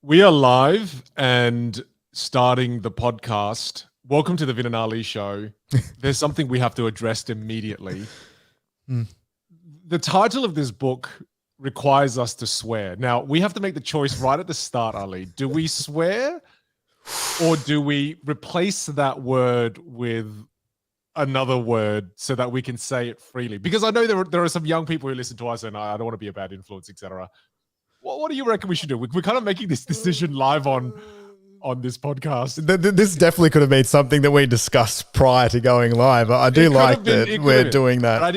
We are live and starting the podcast. Welcome to the Vin and Ali show. There's something we have to address immediately. The title of this book requires us to swear. Now, we have to make the choice right at the start, Ali. Do we swear or do we replace that word with another word so that we can say it freely? Because I know there are some young people who listen to us and I don't want to be a bad influence, etc. What do you reckon we should do? We're kind of making this decision live on this podcast. This definitely could have been something that we discussed prior to going live. I do like that we're doing that right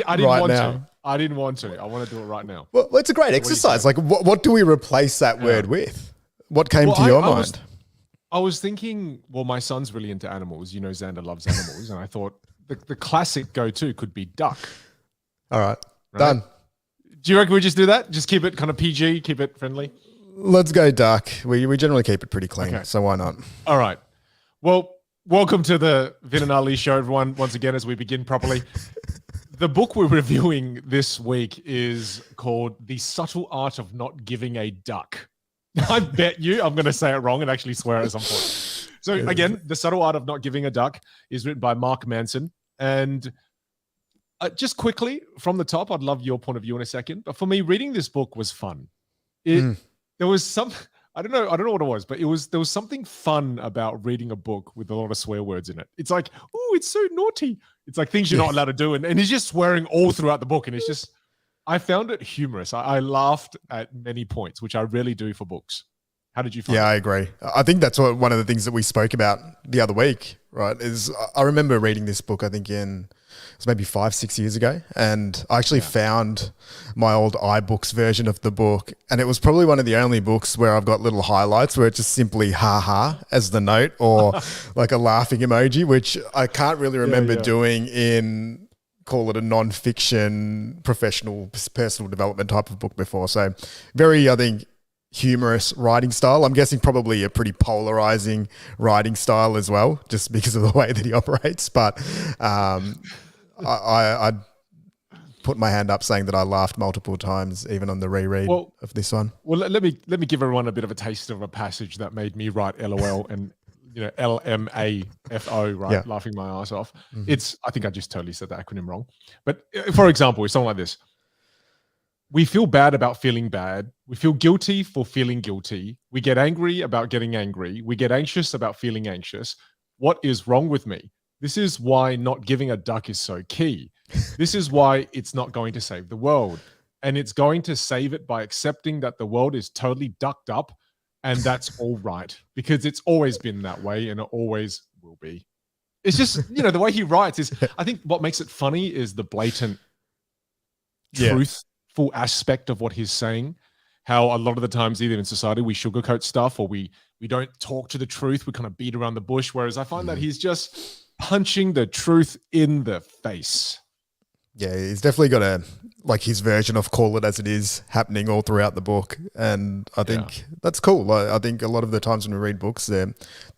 now. I didn't want to. I want to do it right now. Well, it's a great exercise. Like, what do we replace that word with? What came to your mind? I was thinking, well, my son's really into animals. You know, Xander loves animals. And I thought the classic go-to could be duck. All right, done. Do you reckon we just do that? Just keep it kind of PG, keep it friendly? Let's go duck. We generally keep it pretty clean, so why not? All right. Well, welcome to the Vin and Ali show, everyone, once again, as we begin properly. The book we're reviewing this week is called The Subtle Art of Not Giving a Duck. I bet you I'm going to say it wrong and actually swear at some point. So again, The Subtle Art of Not Giving a Duck is written by Mark Manson. And just quickly from the top, I'd love your point of view in a second. But for me, reading this book was fun. There was some, I don't know what it was, but there was something fun about reading a book with a lot of swear words in it. It's like, oh, it's so naughty. It's like things you're not allowed to do. And he's just swearing all throughout the book. And it's just, I found it humorous. I laughed at many points, which I really do for books. How did you find it? Yeah, I agree. I think that's one of the things that we spoke about the other week, right? Is I remember reading this book, I think it was maybe 5-6 years ago. And I actually found my old iBooks version of the book. And it was probably one of the only books where I've got little highlights where it's just simply ha ha as the note or like a laughing emoji, which I can't really remember doing in, call it a non-fiction, professional, personal development type of book before. So very, I think, humorous writing style. I'm guessing probably a pretty polarizing writing style as well, just because of the way that he operates. But I put my hand up saying that I laughed multiple times, even on the reread of this one. Well, let me give everyone a bit of a taste of a passage that made me write LOL and LMAFO, right? Yeah. Laughing my ass off. I think I just totally said the acronym wrong. But for example, it's something like this. We feel bad about feeling bad. We feel guilty for feeling guilty. We get angry about getting angry. We get anxious about feeling anxious. What is wrong with me? This is why not giving a duck is so key. This is why it's not going to save the world. And it's going to save it by accepting that the world is totally ducked up and that's all right. Because it's always been that way and it always will be. It's just, the way he writes is, I think what makes it funny is the blatant truth. Full aspect of what he's saying, how a lot of the times either in society we sugarcoat stuff or we don't talk to the truth, we kind of beat around the bush, whereas I find that he's just punching the truth in the face. Yeah, he's definitely got his version of call it as it is happening all throughout the book, and I think that's cool. I think a lot of the times when we read books, they're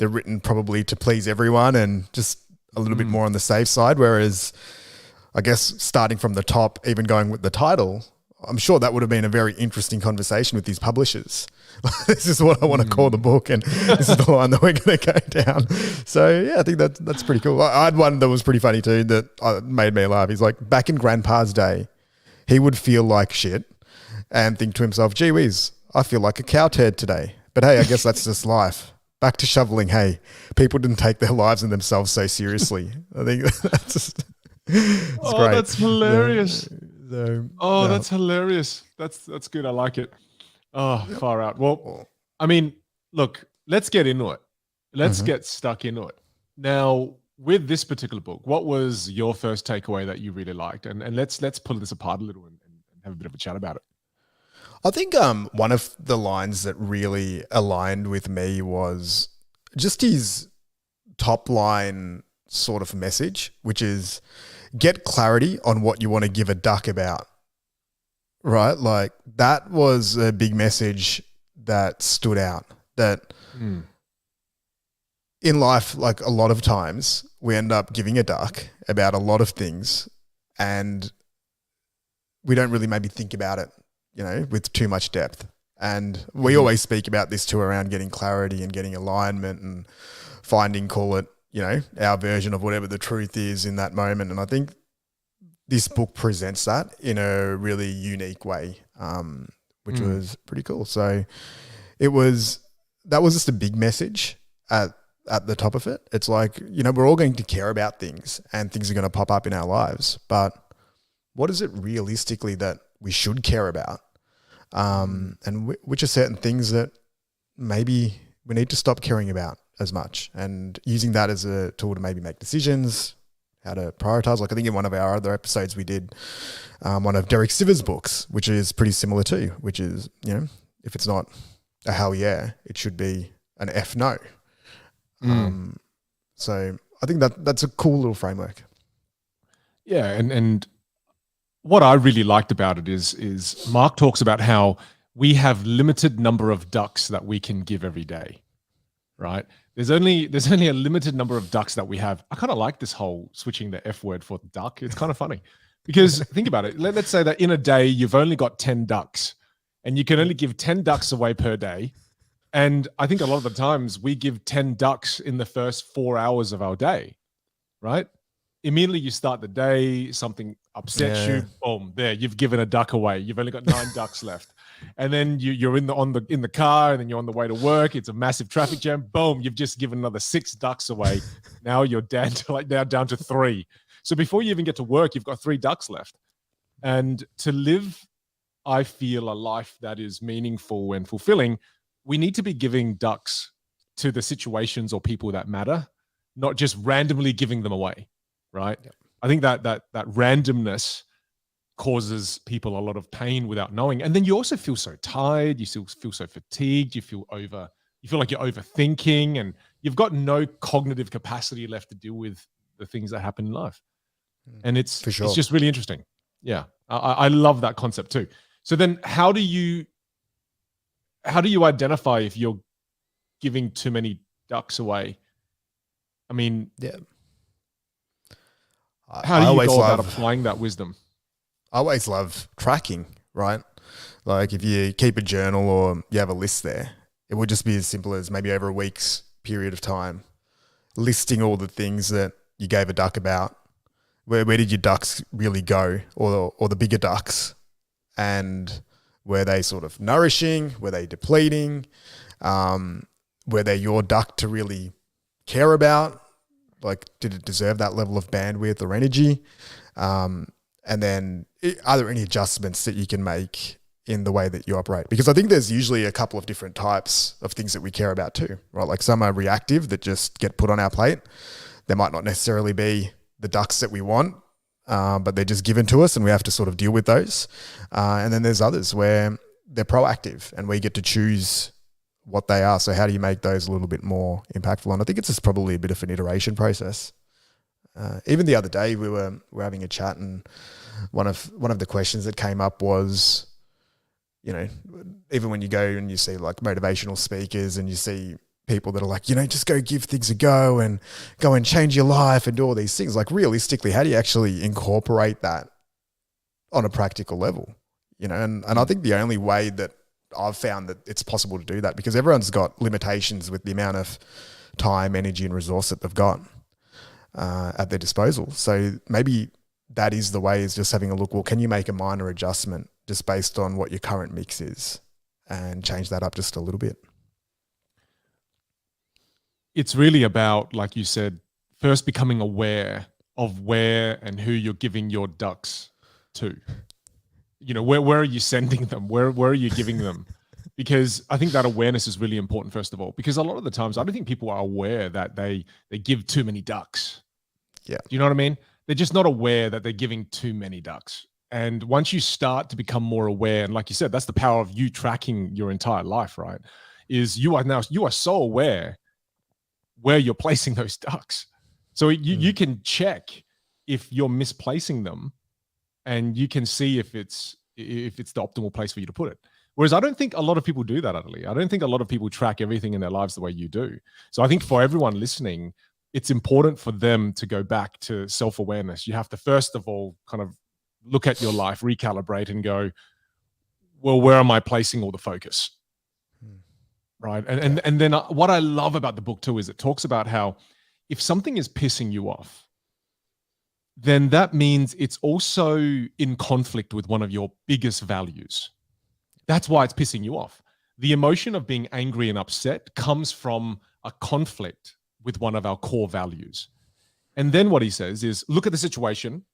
written probably to please everyone and just a little bit more on the safe side, whereas I guess starting from the top, even going with the title, I'm sure that would have been a very interesting conversation with these publishers. This is what I want to call the book, and this is the line that we're going to go down. So yeah, I think that's pretty cool. I had one that was pretty funny too that made me laugh. He's like, back in Grandpa's day, he would feel like shit and think to himself, gee whiz, I feel like a cow turd today. But hey, I guess that's just life. Back to shoveling hay. People didn't take their lives and themselves so seriously. I think that's just... It's great. That's hilarious. That's hilarious. That's good. I like it. Far out. Well, I mean, look, let's get into it. Let's get stuck into it. Now, with this particular book, what was your first takeaway that you really liked? And let's pull this apart a little and have a bit of a chat about it. I think one of the lines that really aligned with me was just his top line sort of message, which is get clarity on what you want to give a duck about, right? Like that was a big message that stood out, that in life, like a lot of times we end up giving a duck about a lot of things and we don't really maybe think about it, with too much depth. And we always speak about this too, around getting clarity and getting alignment and finding, call it, our version of whatever the truth is in that moment. And I think this book presents that in a really unique way, which was pretty cool. So that was just a big message at the top of it. It's like, we're all going to care about things and things are going to pop up in our lives, but what is it realistically that we should care about? And which are certain things that maybe we need to stop caring about as much, and using that as a tool to maybe make decisions, how to prioritize. Like I think in one of our other episodes we did one of Derek Sivers' books, which is pretty similar too, which is, if it's not a hell yeah, it should be an F no. So I think that's a cool little framework. Yeah. And what I really liked about it is Mark talks about how we have limited number of ducks that we can give every day, right? There's only a limited number of ducks that we have. I kind of like this whole switching the F word for duck. It's kind of funny because think about it. Let's say that in a day, you've only got 10 ducks and you can only give 10 ducks away per day. And I think a lot of the times we give 10 ducks in the first 4 hours of our day, right? Immediately you start the day, something upsets you, boom, there, you've given a duck away. You've only got 9 ducks left. And then you're in the car and then you're on the way to work. It's a massive traffic jam. Boom, you've just given another 6 ducks away. Now you're down to 3. So before you even get to work, you've got 3 ducks left. And to live, I feel, a life that is meaningful and fulfilling, we need to be giving ducks to the situations or people that matter, not just randomly giving them away. Right. Yep. I think that randomness causes people a lot of pain without knowing. And then you also feel so tired. You still feel so fatigued. You feel like you're overthinking and you've got no cognitive capacity left to deal with the things that happen in life. And it's just really interesting. Yeah. I love that concept too. So then how do you identify if you're giving too many ducks away? I mean, yeah. How do you go about applying that wisdom? I always love tracking, right? Like if you keep a journal or you have a list there, it would just be as simple as maybe over a week's period of time, listing all the things that you gave a duck about. Where did your ducks really go, or the bigger ducks? And were they sort of nourishing? Were they depleting? Were they your duck to really care about? Like, did it deserve that level of bandwidth or energy? And then are there any adjustments that you can make in the way that you operate? Because I think there's usually a couple of different types of things that we care about too, right? Like some are reactive that just get put on our plate. There might not necessarily be the ducks that we want, but they're just given to us and we have to sort of deal with those. And then there's others where they're proactive and we get to choose what they are. So how do you make those a little bit more impactful? And I think it's just probably a bit of an iteration process. Even the other day we were having a chat and one of the questions that came up was, even when you go and you see like motivational speakers and you see people that are like, just go give things a go and go and change your life and do all these things. Like realistically, how do you actually incorporate that on a practical level? And I think the only way that I've found that it's possible to do that, because everyone's got limitations with the amount of time, energy and resource that they've got at their disposal. So maybe that is the way, is just having a look, well, can you make a minor adjustment just based on what your current mix is and change that up just a little bit? It's really about, like you said, first becoming aware of where and who you're giving your ducks to. Where are you sending them? Where are you giving them? Because I think that awareness is really important, first of all, because a lot of the times I don't think people are aware that they give too many ducks. Yeah. Do you know what I mean? They're just not aware that they're giving too many ducks. And once you start to become more aware, and like you said, that's the power of you tracking your entire life, right? Is you are so aware where you're placing those ducks. So you can check if you're misplacing them, and you can see if it's the optimal place for you to put it. Whereas I don't think a lot of people do that, utterly. I don't think a lot of people track everything in their lives the way you do. So I think for everyone listening, it's important for them to go back to self-awareness. You have to, first of all, kind of look at your life, recalibrate and go, well, where am I placing all the focus? right? And then what I love about the book too is it talks about how if something is pissing you off, then that means it's also in conflict with one of your biggest values. That's why it's pissing you off. The emotion of being angry and upset comes from a conflict with one of our core values. And then what he says is look at the situation,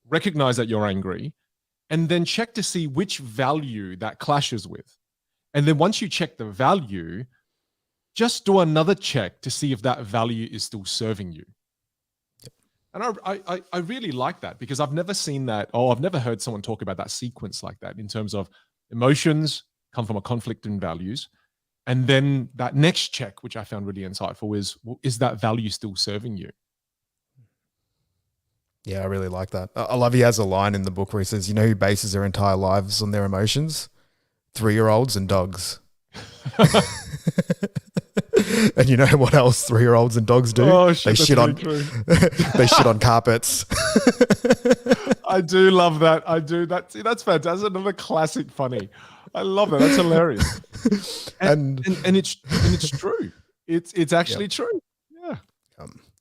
recognize that you're angry, and then check to see which value that clashes with. And then once you check the value, just do another check to see if that value is still serving you. And I really like that because I've never seen that. I've never heard someone talk about that sequence like that in terms of emotions come from a conflict in values. And then that next check, which I found really insightful, is, well, is that value still serving you? Yeah, I really like that. I love he has a line in the book where he says, you know who bases their entire lives on their emotions? 3-year-olds and dogs. And you know what else 3-year-olds and dogs do? Oh, shit, they shit on they shit on carpets. I do love that. I do. That's fantastic. Another classic funny. I love that. That's hilarious. And it's true. It's actually true. Yeah.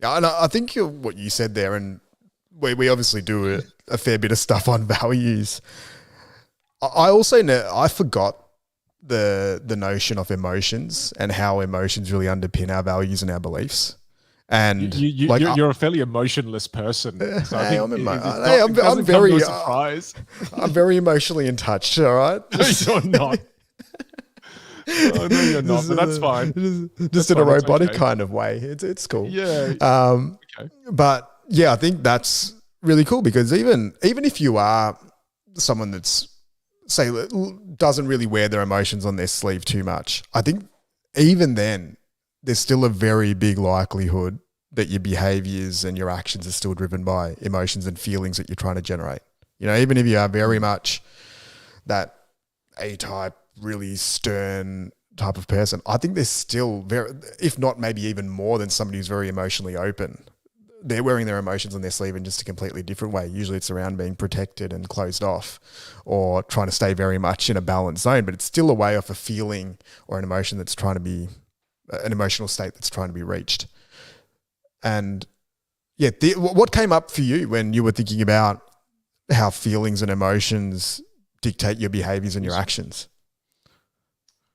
And I think what you said there, and we obviously do a fair bit of stuff on values. I also I forgot the notion of emotions and how emotions really underpin our values and our beliefs. And you're a fairly emotionless person. So I think I'm very surprised. I'm very emotionally in touch. All right, no, you're not. Oh, no, you're not. But that's fine. Just in a robotic kind of way. It's cool. Yeah. Okay. But yeah, I think that's really cool because even if you are someone that's, say, doesn't really wear their emotions on their sleeve too much, I think even then there's still a very big likelihood that your behaviors and your actions are still driven by emotions and feelings that you're trying to generate. You know, even if you are very much that A-type, really stern type of person, I think there's still if not maybe even more than somebody who's very emotionally open. They're wearing their emotions on their sleeve in just a completely different way. Usually it's around being protected and closed off or trying to stay very much in a balanced zone, but it's still a way of a feeling or an emotion that's trying to be an emotional state that's trying to be reached. And yeah, what came up for you when you were thinking about how feelings and emotions dictate your behaviors and your actions?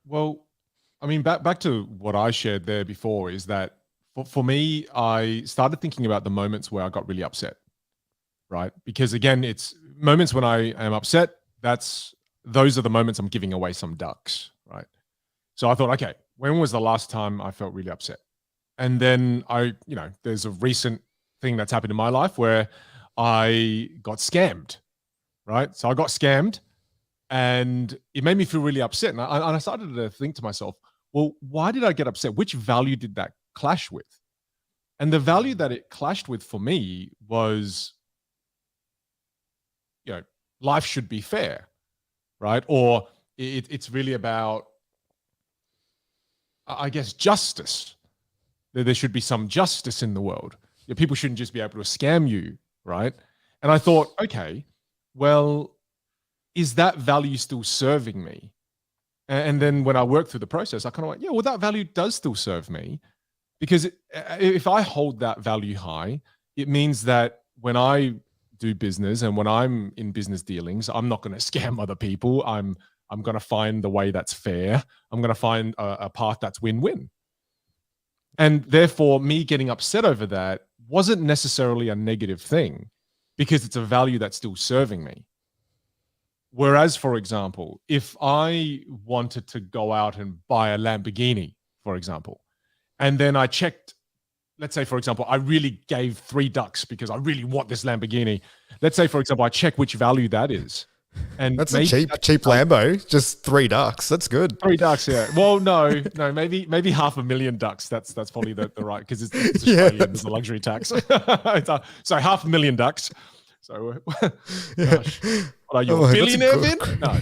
Well, I mean, back to what I shared there before is that for me, I started thinking about the moments where I got really upset, right? Because again, it's moments when I am upset, those are the moments I'm giving away some ducks, right? So I thought, okay, when was the last time I felt really upset? And then there's a recent thing that's happened in my life where I got scammed, right? So I got scammed and it made me feel really upset. And I started to think to myself, well, why did I get upset? Which value did that clash with? And the value that it clashed with for me was, life should be fair, right? Or it's really about, I guess, justice. There should be some justice in the world. People shouldn't just be able to scam you, right? And I thought, okay, well, is that value still serving me? And then when I worked through the process, I kind of went, yeah, well, that value does still serve me. Because if I hold that value high, it means that when I do business and when I'm in business dealings, I'm not going to scam other people. I'm going to find the way that's fair. I'm going to find a path that's win-win. And therefore, me getting upset over that wasn't necessarily a negative thing because it's a value that's still serving me. Whereas, for example, if I wanted to go out and buy a Lamborghini, for example, and then I checked, let's say, for example, I really gave 3 ducks because I really want this Lamborghini. Let's say, for example, I check which value that is. And that's a cheap Lambo, just 3 ducks. That's good. 3 ducks, yeah. Well, no, maybe $500,000 ducks. That's probably the right, because it's Australian, there's a luxury tax. So $500,000. So, gosh, what are you, a billionaire, Vin? No.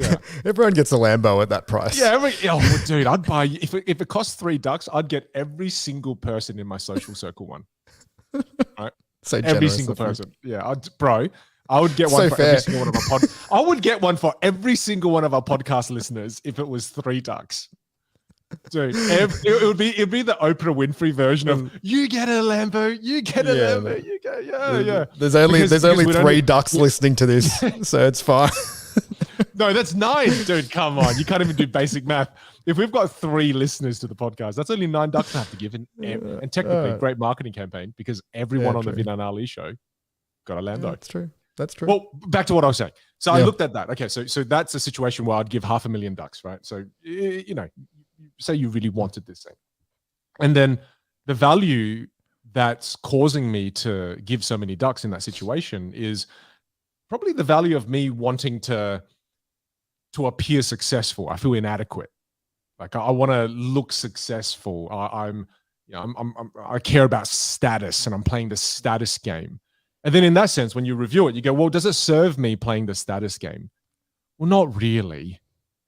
Yeah. Everyone gets a Lambo at that price. Yeah, dude, I'd buy, if it costs 3 ducks, I'd get every single person in my social circle one. Right? So every single person. Yeah, I would get one for every single one of our I would get one for every single one of our podcast listeners if it was 3 ducks. Dude, it'd be the Oprah Winfrey version of you get a Lambo, you get a Lambo, you get yeah. There's only Because three ducks listening to this, so it's fine. No, that's 9, dude. Come on, you can't even do basic math. If we've got 3 listeners to the podcast, that's only 9 ducks I have to give, and technically, great marketing campaign because everyone on the Vinh and Ali show got a Lambo. That's true. That's true. Well, back to what I was saying. So I looked at that. Okay, so that's a situation where I'd give 500,000 ducks, right? So say you really wanted this thing, and then the value that's causing me to give so many ducks in that situation is probably the value of me wanting to appear successful. I feel inadequate. Like I want to look successful. I care about status, and I'm playing the status game. And then in that sense, when you review it, you go, well, does it serve me playing the status game? Well, not really,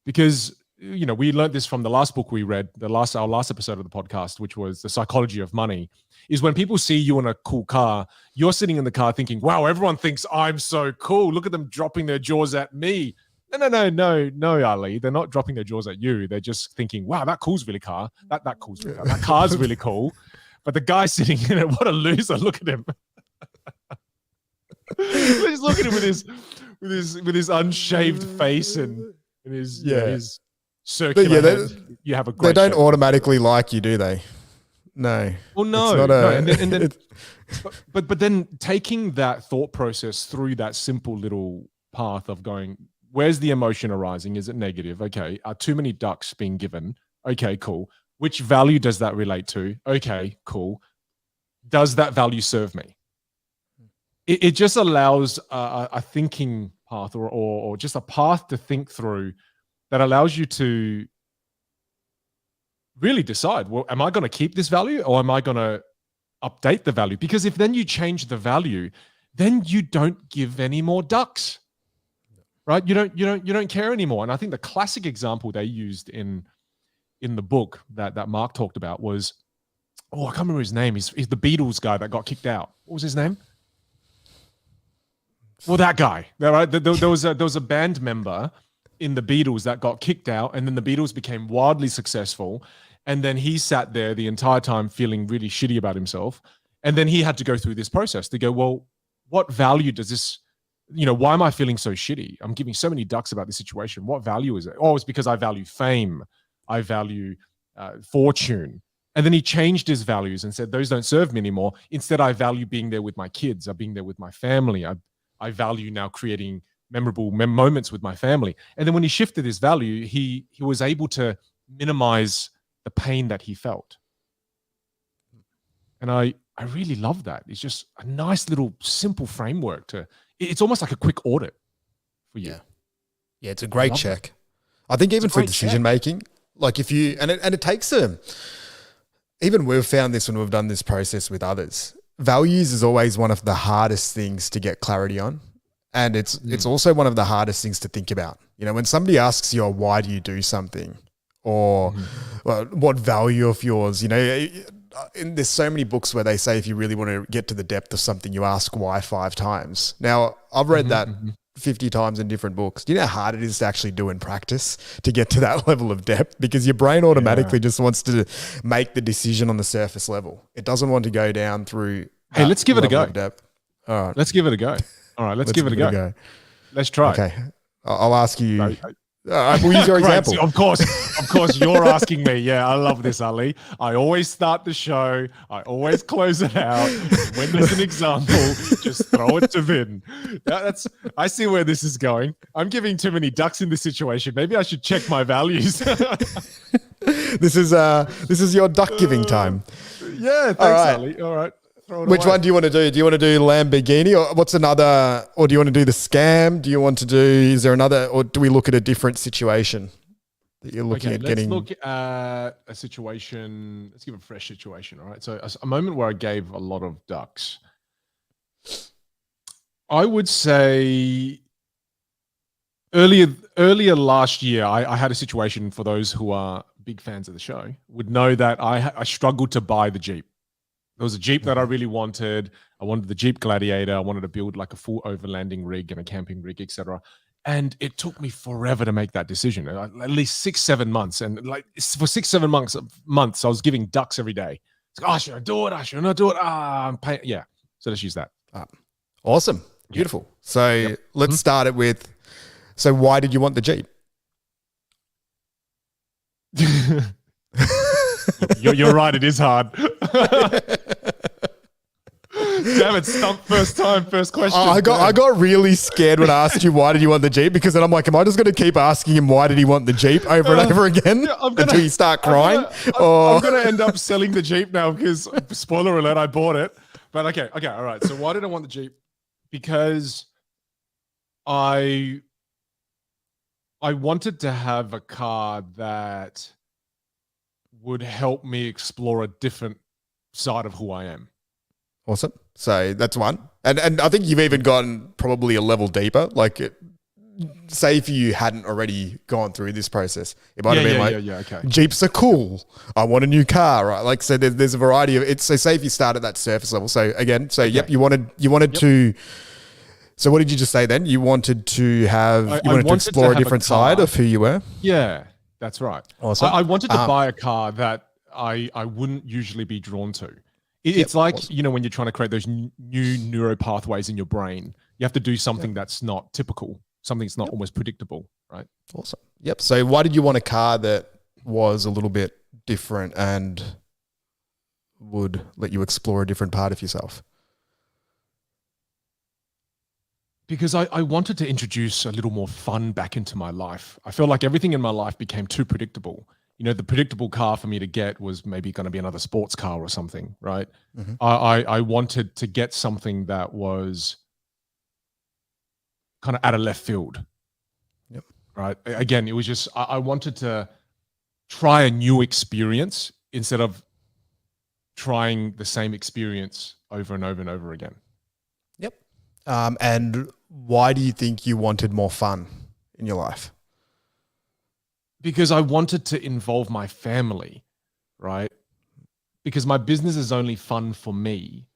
because we learned this from the last book we read, our last episode of the podcast, which was The Psychology of Money, is when people see you in a cool car, you're sitting in the car thinking, wow, everyone thinks I'm so cool. Look at them dropping their jaws at me. No, Ali. They're not dropping their jaws at you. They're just thinking, wow, that car's really cool. That car's really cool. But the guy sitting in it, what a loser. Look at him. Just look at him with his unshaved face and his circular head. You have a great. They don't shape. Automatically like you, do they? No. Well, no. And then but then taking that thought process through that simple little path of going, where's the emotion arising? Is it negative? Okay. Are too many ducks being given? Okay, cool. Which value does that relate to? Okay, cool. Does that value serve me? It just allows a thinking path or just a path to think through that allows you to really decide, well, am I going to keep this value or am I going to update the value? Because if then you change the value, then you don't give any more ducks, right? You don't care anymore. And I think the classic example they used in the book that Mark talked about was, I can't remember his name. He's the Beatles guy that got kicked out. What was his name? Well, that guy. Right? There was a band member in the Beatles that got kicked out, and then the Beatles became wildly successful. And then he sat there the entire time feeling really shitty about himself. And then he had to go through this process to go, well, what value does this, why am I feeling so shitty? I'm giving so many ducks about this situation. What value is it? Oh, it's because I value fame. I value fortune. And then he changed his values and said, those don't serve me anymore. Instead, I value being there with my kids. I'm being there with my family. I value now creating memorable moments with my family. And then when he shifted his value, he was able to minimize the pain that he felt. And I really love that. It's just a nice little simple framework it's almost like a quick audit for you. Yeah, it's a great check. I think even for decision making, like if you, and it takes even we've found this when we've done this process with others. Values is always one of the hardest things to get clarity on. And it's also one of the hardest things to think about. When somebody asks you, why do you do something? Or what value of yours, there's so many books where they say if you really want to get to the depth of something, you ask why 5 times. Now, I've read that 50 times in different books. Do you know how hard it is to actually do in practice to get to that level of depth? Because your brain automatically just wants to make the decision on the surface level. It doesn't want to go down through. Hey, let's give it a go. Depth. All right. Let's give it a go. All right, let's give it a go. Let's try. Okay. I'll ask you. We'll use your example. Of course, you're asking me. Yeah, I love this, Ali. I always start the show. I always close it out. When there's an example, just throw it to Vinh. I see where this is going. I'm giving too many ducks in this situation. Maybe I should check my values. This is your duck giving time. Yeah, thanks, Ali. All right. Which one do you want to do? Do you want to do Lamborghini or what's another, or do you want to do the scam? Do you want to do, is there another, or do we look at a different situation that you're looking at getting? Let's look at a situation. Let's give a fresh situation. All right. So a moment where I gave a lot of ducks. I would say earlier last year, I had a situation, for those who are big fans of the show would know that I struggled to buy the Jeep. There was a Jeep that I really wanted. I wanted the Jeep Gladiator. I wanted to build like a full overlanding rig and a camping rig, etc. And it took me forever to make that decision, at least 6-7 months. And like for 6-7 months, I was giving ducks every day. It's like, oh, should I do it? Should I not do it? I'm paying. Yeah. So let's use that. Awesome. Beautiful. So let's start it with, so why did you want the Jeep? You're right. It is hard. Damn it, stumped first question. I got really scared when I asked you why did you want the Jeep, because then I'm like, am I just going to keep asking him why did he want the Jeep over and over again until you start crying? I'm going to end up selling the Jeep now because, spoiler alert, I bought it. But okay, all right. So why did I want the Jeep? Because I wanted to have a car that would help me explore a different side of who I am. Awesome. So that's one. And I think you've even gone probably a level deeper. Like, say if you hadn't already gone through this process, it might have been okay. Jeeps are cool. I want a new car, right? Like, so there's a variety of it. So say if you start at that surface level. So again, you wanted to. So what did you just say then? You wanted to explore a different side of who you were? Yeah, that's right. Awesome. I wanted to buy a car that I wouldn't usually be drawn to. It's like, awesome. When you're trying to create those new neural pathways in your brain, you have to do something that's not typical, something that's not almost predictable, right? Awesome. Yep. So why did you want a car that was a little bit different and would let you explore a different part of yourself? Because I wanted to introduce a little more fun back into my life. I feel like everything in my life became too predictable. The predictable car for me to get was maybe going to be another sports car or something, right? Mm-hmm. I wanted to get something that was kind of out of left field. Yep. Right. Again, it was just, I wanted to try a new experience instead of trying the same experience over and over and over again. Yep. And why do you think you wanted more fun in your life? Because I wanted to involve my family, right? Because my business is only fun for me.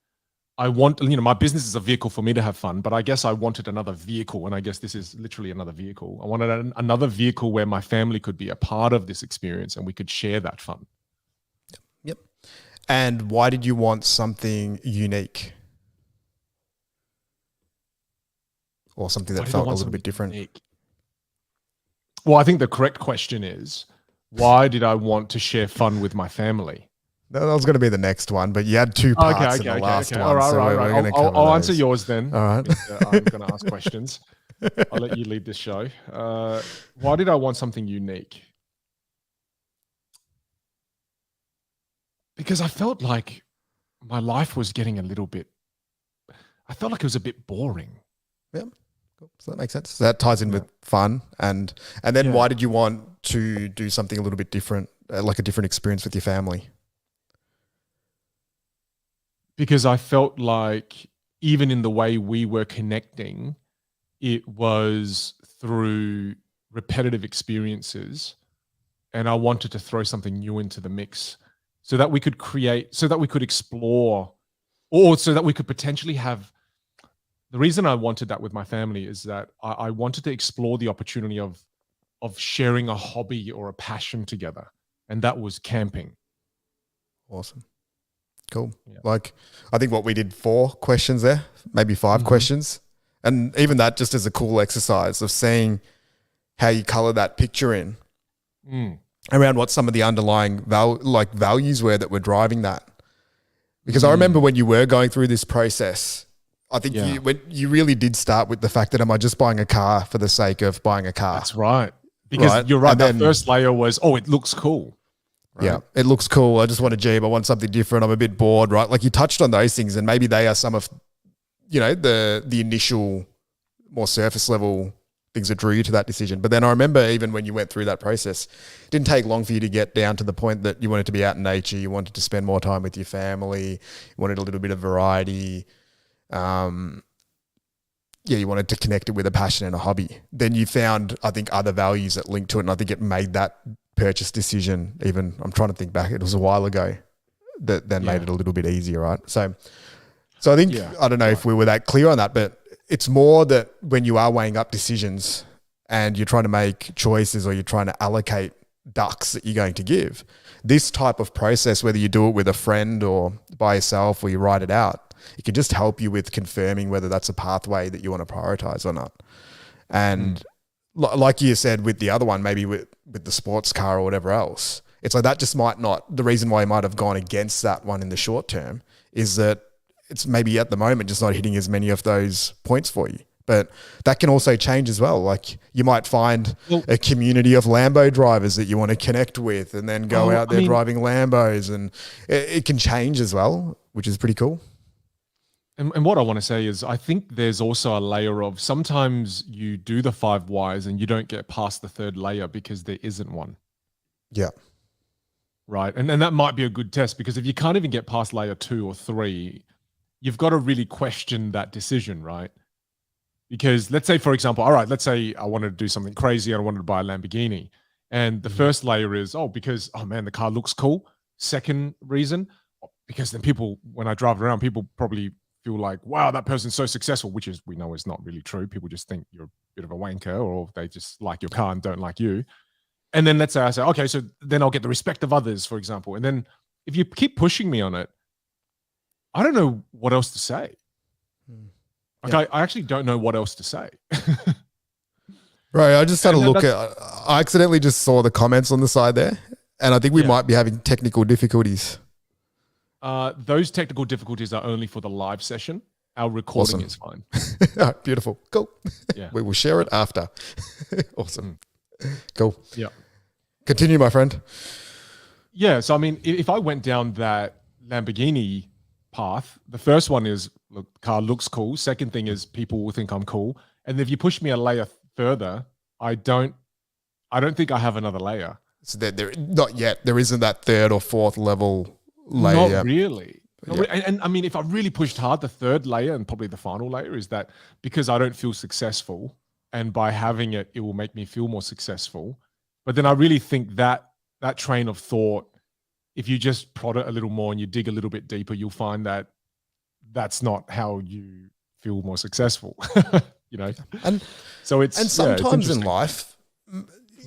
I want, my business is a vehicle for me to have fun, but I guess I wanted another vehicle. And I guess this is literally another vehicle. I wanted another vehicle where my family could be a part of this experience and we could share that fun. Yep. And why did you want something unique? Or something that felt a little bit different? Unique? Well, I think the correct question is, why did I want to share fun with my family? That was going to be the next one, but you had two parts in the last one. All right. I'll answer yours then. All right. I'm going to ask questions. I'll let you lead this show. Why did I want something unique? Because I felt like my life was getting I felt like it was a bit boring. Yeah. Cool. So that makes sense. So that ties in with fun. And then why did you want to do something a little bit different, like a different experience with your family? Because I felt like even in the way we were connecting, it was through repetitive experiences. And I wanted to throw something new into the mix so that we could explore, or so that we could potentially have. The reason I wanted that with my family is that I wanted to explore the opportunity of sharing a hobby or a passion together. And that was camping. Awesome. Cool. Yeah. Like, I think what we did 4 questions there, maybe 5 questions. And even that just as a cool exercise of seeing how you color that picture in around what some of the underlying values were that were driving that. Because I remember when you were going through this process, I think you really did start with the fact that am I just buying a car for the sake of buying a car? That's right. Because you're right. And that first layer was, it looks cool. Right? Yeah, it looks cool. I just want a Jeep. I want something different. I'm a bit bored, right? Like you touched on those things and maybe they are some of, the initial more surface level things that drew you to that decision. But then I remember even when you went through that process, it didn't take long for you to get down to the point that you wanted to be out in nature. You wanted to spend more time with your family. You wanted a little bit of variety. You wanted to connect it with a passion and a hobby. Then you found, I think, other values that linked to it. And I think it made that purchase decision, even, I'm trying to think back, it was a while ago, that then made it a little bit easier, right? So I think, I don't know if we were that clear on that, but it's more that when you are weighing up decisions, and you're trying to make choices or you're trying to allocate ducks that you're going to give. This type of process, whether you do it with a friend or by yourself or you write it out, it can just help you with confirming whether that's a pathway that you want to prioritize or not. And like you said with the other one, maybe with the sports car or whatever else, it's like that just might not, the reason why you might have gone against that one in the short term is that it's maybe at the moment just not hitting as many of those points for you. But that can also change as well. Like you might find a community of Lambo drivers that you want to connect with and then go out there driving Lambos, and it can change as well, which is pretty cool. And what I want to say is I think there's also a layer of sometimes you do the 5 whys and you don't get past the 3rd layer because there isn't one. Yeah. Right. And that might be a good test, because if you can't even get past layer 2 or 3, you've got to really question that decision, right? Because let's say, for example, all right, let's say I wanted to do something crazy and I wanted to buy a Lamborghini. And the first layer is, because, oh man, the car looks cool. Second reason, because then people, when I drive around, people probably feel like, wow, that person's so successful, which is, we know is not really true. People just think you're a bit of a wanker, or they just like your car and don't like you. And then let's say I say, okay, so then I'll get the respect of others, for example. And then if you keep pushing me on it, I don't know what else to say. Like I actually don't know what else to say. Right. I just had a look at, I accidentally just saw the comments on the side there, and I think we might be having technical difficulties. Those technical difficulties are only for the live session. Our recording is fine. All right, beautiful. Cool. Yeah. We will share it after. Awesome. Cool. Yeah. Continue, my friend. Yeah. So, I mean, if I went down that Lamborghini path, the first one is, look, the car looks cool. Second thing is people will think I'm cool. And if you push me a layer further, I don't think I have another layer. So there not yet. There isn't that 3rd or 4th level layer. Not really. And I mean, if I really pushed hard, the 3rd layer and probably the final layer is that because I don't feel successful, and by having it, it will make me feel more successful. But then I really think that train of thought, if you just prod it a little more and you dig a little bit deeper, you'll find that that's not how you feel more successful. You know? And so it's sometimes in life,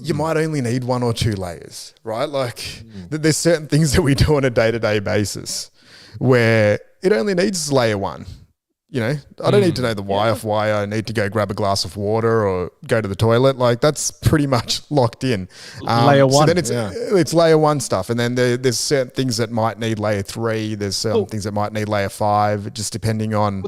you might only need 1 or 2 layers, right? Like there's certain things that we do on a day-to-day basis where it only needs layer 1. You know, I don't need to know the why of why I need to go grab a glass of water or go to the toilet. Like that's pretty much locked in. Layer 1. So then it's layer 1 stuff. And then there's certain things that might need layer 3. There's certain things that might need layer 5, just depending on.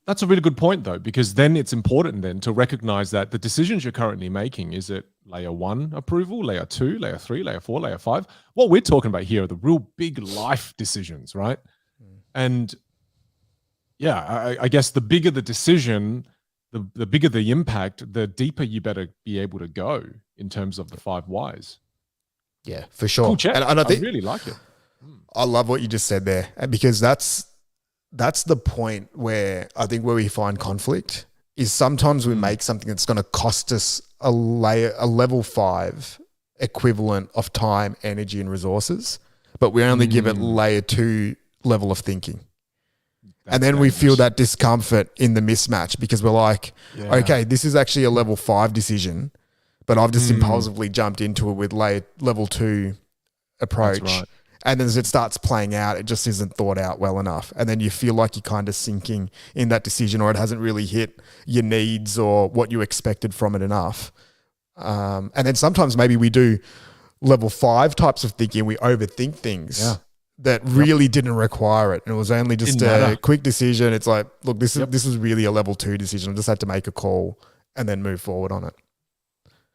That's a really good point though, because then it's important then to recognize that the decisions you're currently making, is it layer 1 approval, layer 2, layer 3, layer 4, layer 5? What we're talking about here are the real big life decisions, right? And yeah, I guess the bigger the decision, the bigger the impact, the deeper you better be able to go in terms of the 5 whys. Yeah, for sure. Cool chat. And I think, really like it. I love what you just said there, because that's the point where I think where we find conflict is sometimes we make something that's going to cost us a level 5 equivalent of time, energy, and resources, but we only give it layer 2 level of thinking. And then we feel that discomfort in the mismatch, because we're like, okay, this is actually a level 5 decision, but I've just impulsively jumped into it with level 2 approach. Right. And then as it starts playing out, it just isn't thought out well enough. And then you feel like you're kind of sinking in that decision, or it hasn't really hit your needs or what you expected from it enough. And then sometimes maybe we do level 5 types of thinking. We overthink things that really didn't require it. And it was only just a quick decision. It's like, look, this is really a level 2 decision. I just had to make a call and then move forward on it.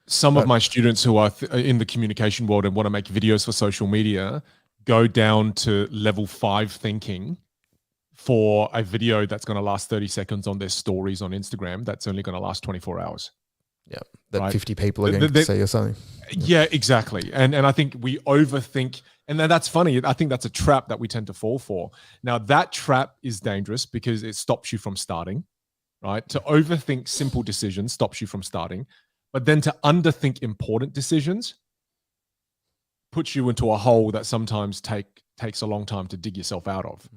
Some of my students who are in the communication world and want to make videos for social media go down to level 5 thinking for a video that's going to last 30 seconds on their stories on Instagram. That's only going to last 24 hours. Yeah. That 50 people are going to see or something. Yeah, exactly. And I think we overthink. And then that's funny. I think that's a trap that we tend to fall for. Now, that trap is dangerous because it stops you from starting, right? To overthink simple decisions stops you from starting. But then to underthink important decisions puts you into a hole that sometimes takes a long time to dig yourself out of.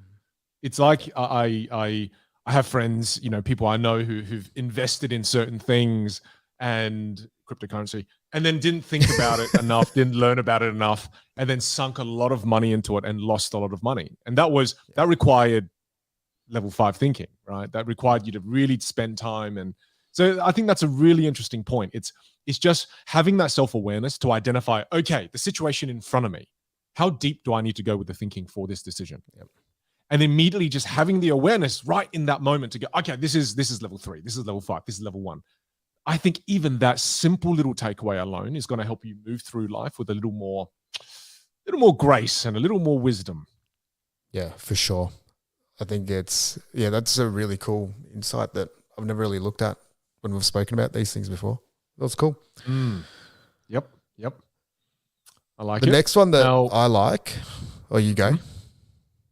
It's like I have friends, people I know who've invested in certain things, and cryptocurrency, and then didn't think about it enough, didn't learn about it enough, and then sunk a lot of money into it and lost a lot of money. And that required level 5 thinking, right? That required you to really spend time. And so I think that's a really interesting point. It's just having that self-awareness to identify, okay, the situation in front of me, how deep do I need to go with the thinking for this decision? Yep. And immediately just having the awareness right in that moment to go, okay, this is level 3, this is level 5, this is level 1. I think even that simple little takeaway alone is going to help you move through life with a little more grace and a little more wisdom. Yeah, for sure. I think that's a really cool insight that I've never really looked at when we've spoken about these things before. That's cool. Yep. I like the it. The next one that I like, or you go.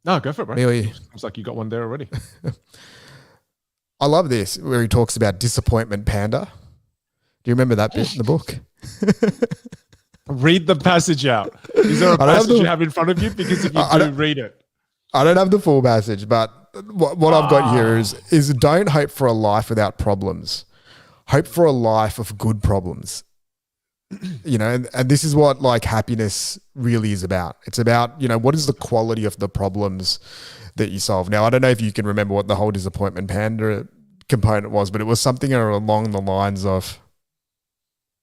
No, go for it, bro. Me or you? Seems like you got one there already. I love this, where he talks about disappointment panda. Do you remember that bit in the book? Read the passage out. Is there a passage you have in front of you? Because if you do, read it. I don't have the full passage, but what I've got here is don't hope for a life without problems. Hope for a life of good problems. You know, and this is what like happiness really is about. It's about, you know, what is the quality of the problems that you solve. Now, I don't know if you can remember what the whole disappointment panda component was, but it was something along the lines of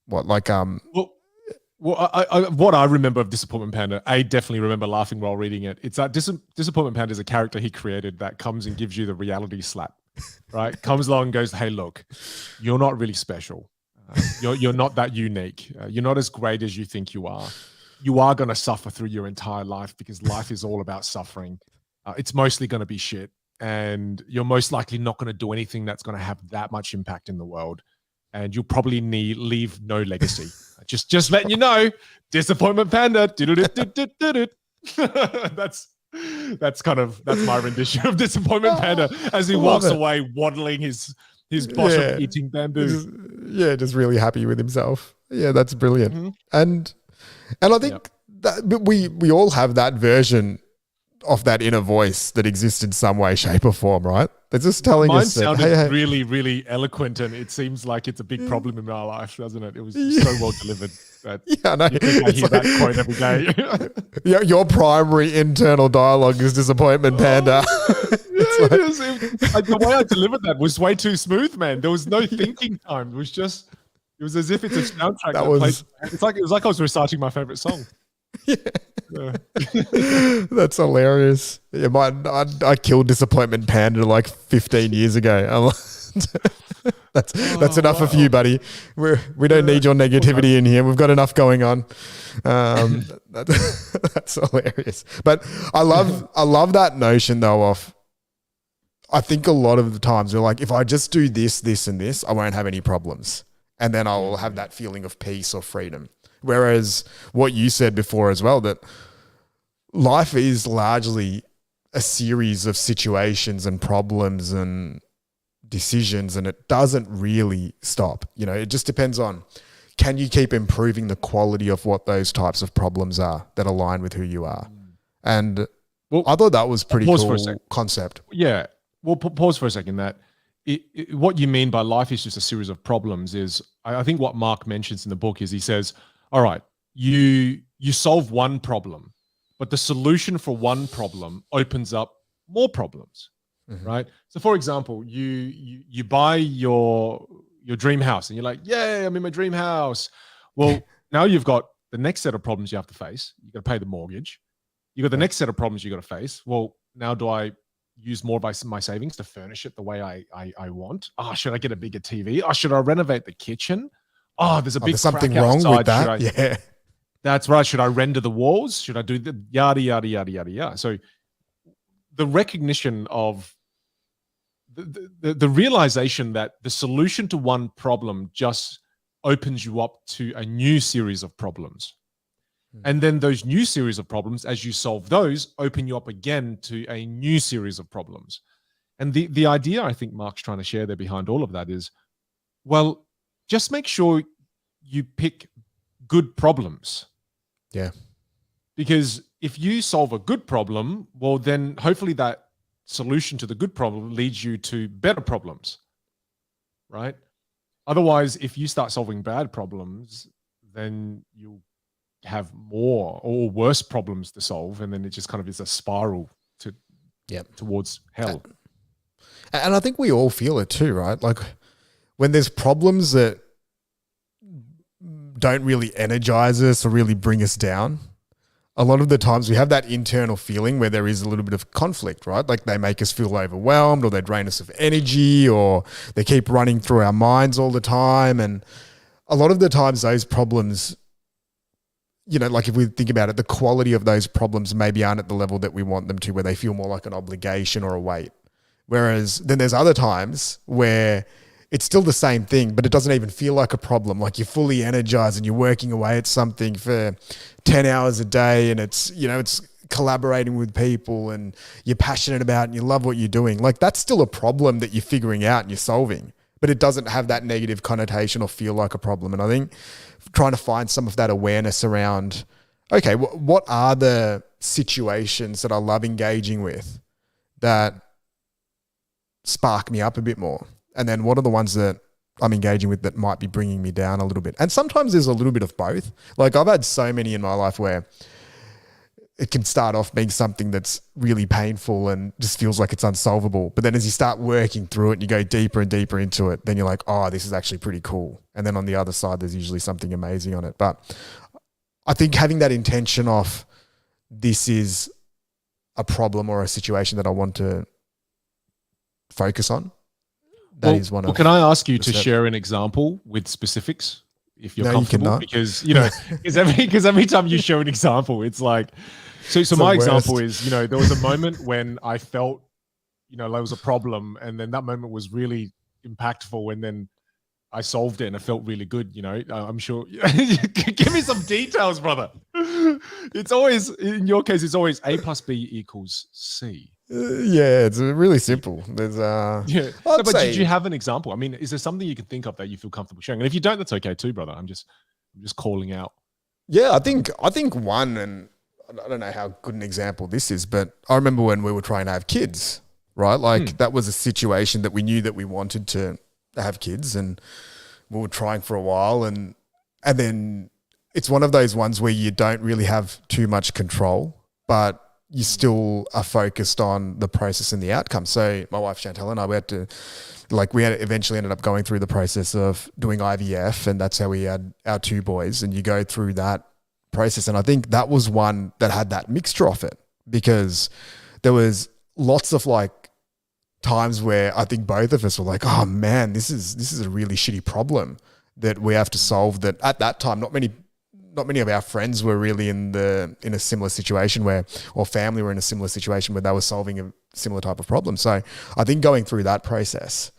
what, like what I remember of Disappointment Panda, I definitely remember laughing while reading it. It's that Disappointment Panda is a character he created that comes and gives you the reality slap, right? Comes along and goes, hey, look, you're not really special. You're not that unique. You're not as great as you think you are. You are going to suffer through your entire life because life is all about suffering. It's mostly going to be shit. And you're most likely not going to do anything that's going to have that much impact in the world. And you'll probably leave no legacy. Just letting you know, Disappointment Panda. That's my rendition of Disappointment Panda as he walks away waddling his boss of eating bamboo. Just really happy with himself. Yeah, that's brilliant. Mm-hmm. And I think that we all have that version of that inner voice that exists in some way, shape, or form, right? They're just telling us that. Mine sounded really, really eloquent, and it seems like it's a big problem in our life, doesn't it? It was so well delivered. That I know. I hear that quote every day. Your primary internal dialogue is Disappointment Panda. The way I delivered that was way too smooth, man. There was no thinking time. It was as if it's a soundtrack. It was like I was reciting my favorite song. That's hilarious. Yeah, I killed Disappointment Panda like 15 years ago. That's enough of you, buddy. We don't need your negativity in here. We've got enough going on. That's hilarious. But I love that notion though of, I think a lot of the times we're like, if I just do this, this, and this, I won't have any problems. And then I will have that feeling of peace or freedom. Whereas what you said before as well, that life is largely a series of situations and problems and decisions, and it doesn't really stop. You know, it just depends on, can you keep improving the quality of what those types of problems are that align with who you are? And I thought that was pretty cool concept. Yeah. Well, pause for a second. That what you mean by life is just a series of problems is, I think what Mark mentions in the book is, he says, all right, you solve one problem, but the solution for one problem opens up more problems, right? So, for example, you buy your dream house, and you're like, "Yay, I'm in my dream house." Well, now you've got the next set of problems you have to face. You got to pay the mortgage. You got the next set of problems you got to face. Well, now do I use more of my savings to furnish it the way I want? Oh, should I get a bigger TV? Oh, should I renovate the kitchen? Oh, there's something wrong with that. Yeah, that's right. Should I render the walls? Should I do the yada yada yada yada yada? So the recognition of the realization that the solution to one problem just opens you up to a new series of problems. And then those new series of problems, as you solve those, open you up again to a new series of problems. And the idea I think Mark's trying to share there behind all of that is, well, just make sure you pick good problems. Yeah. Because if you solve a good problem, well, then hopefully that solution to the good problem leads you to better problems, right? Otherwise, if you start solving bad problems, then you'll have more or worse problems to solve, and then it just kind of is a spiral towards hell. And I think we all feel it too, right? Like when there's problems that don't really energize us or really bring us down, a lot of the times we have that internal feeling where there is a little bit of conflict, right? Like they make us feel overwhelmed, or they drain us of energy, or they keep running through our minds all the time. And a lot of the times those problems, you know, like if we think about it, the quality of those problems maybe aren't at the level that we want them to, where they feel more like an obligation or a weight. Whereas then there's other times where it's still the same thing, but it doesn't even feel like a problem. Like you're fully energized and you're working away at something for 10 hours a day, and it's, you know, it's collaborating with people and you're passionate about it and you love what you're doing. Like that's still a problem that you're figuring out and you're solving, but it doesn't have that negative connotation or feel like a problem. And I think trying to find some of that awareness around, okay, what are the situations that I love engaging with that spark me up a bit more? And then what are the ones that I'm engaging with that might be bringing me down a little bit? And sometimes there's a little bit of both. Like I've had so many in my life where it can start off being something that's really painful and just feels like it's unsolvable. But then as you start working through it and you go deeper and deeper into it, then you're like, oh, this is actually pretty cool. And then on the other side, there's usually something amazing on it. But I think having that intention of this is a problem or a situation that I want to focus on. That is one of. Well, can I ask you to share an example with specifics, if you're comfortable? You cannot. Because you know, because every time you share an example, it's like, so my example is, you know, there was a moment when I felt, you know, there was a problem, and then that moment was really impactful, and then I solved it, and it felt really good. You know, I'm sure. Give me some details, brother. It's always, in your case, it's always A plus B equals C. Yeah, it's really simple. There's but did you have an example? I mean, is there something you can think of that you feel comfortable sharing? And if you don't, that's okay too, brother. I'm just calling out. Yeah, I think one, and I don't know how good an example this is, but I remember when we were trying to have kids, right? Like that was a situation that we knew that we wanted to have kids, and we were trying for a while, and then it's one of those ones where you don't really have too much control, but you still are focused on the process and the outcome. So my wife Chantel and I, we eventually ended up going through the process of doing IVF, and that's how we had our two boys. And you go through that process, and I think that was one that had that mixture of it, because there was lots of like times where I think both of us were like, oh man, this is a really shitty problem that we have to solve. That at that time, not many of our friends were really in a similar situation or family were in a similar situation where they were solving a similar type of problem. So I think going through that process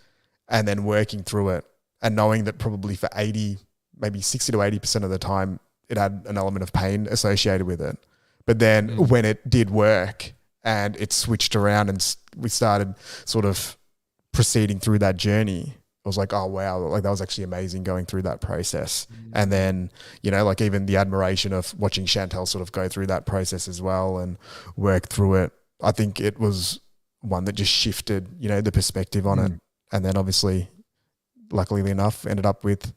and then working through it and knowing that probably for 80, maybe 60 to 80% of the time, it had an element of pain associated with it. But then when it did work and it switched around and we started sort of proceeding through that journey, I was like, oh wow, like that was actually amazing going through that process. And then, you know, like even the admiration of watching Chantel sort of go through that process as well and work through it. I think it was one that just shifted, you know, the perspective on it. And then obviously, luckily enough, ended up with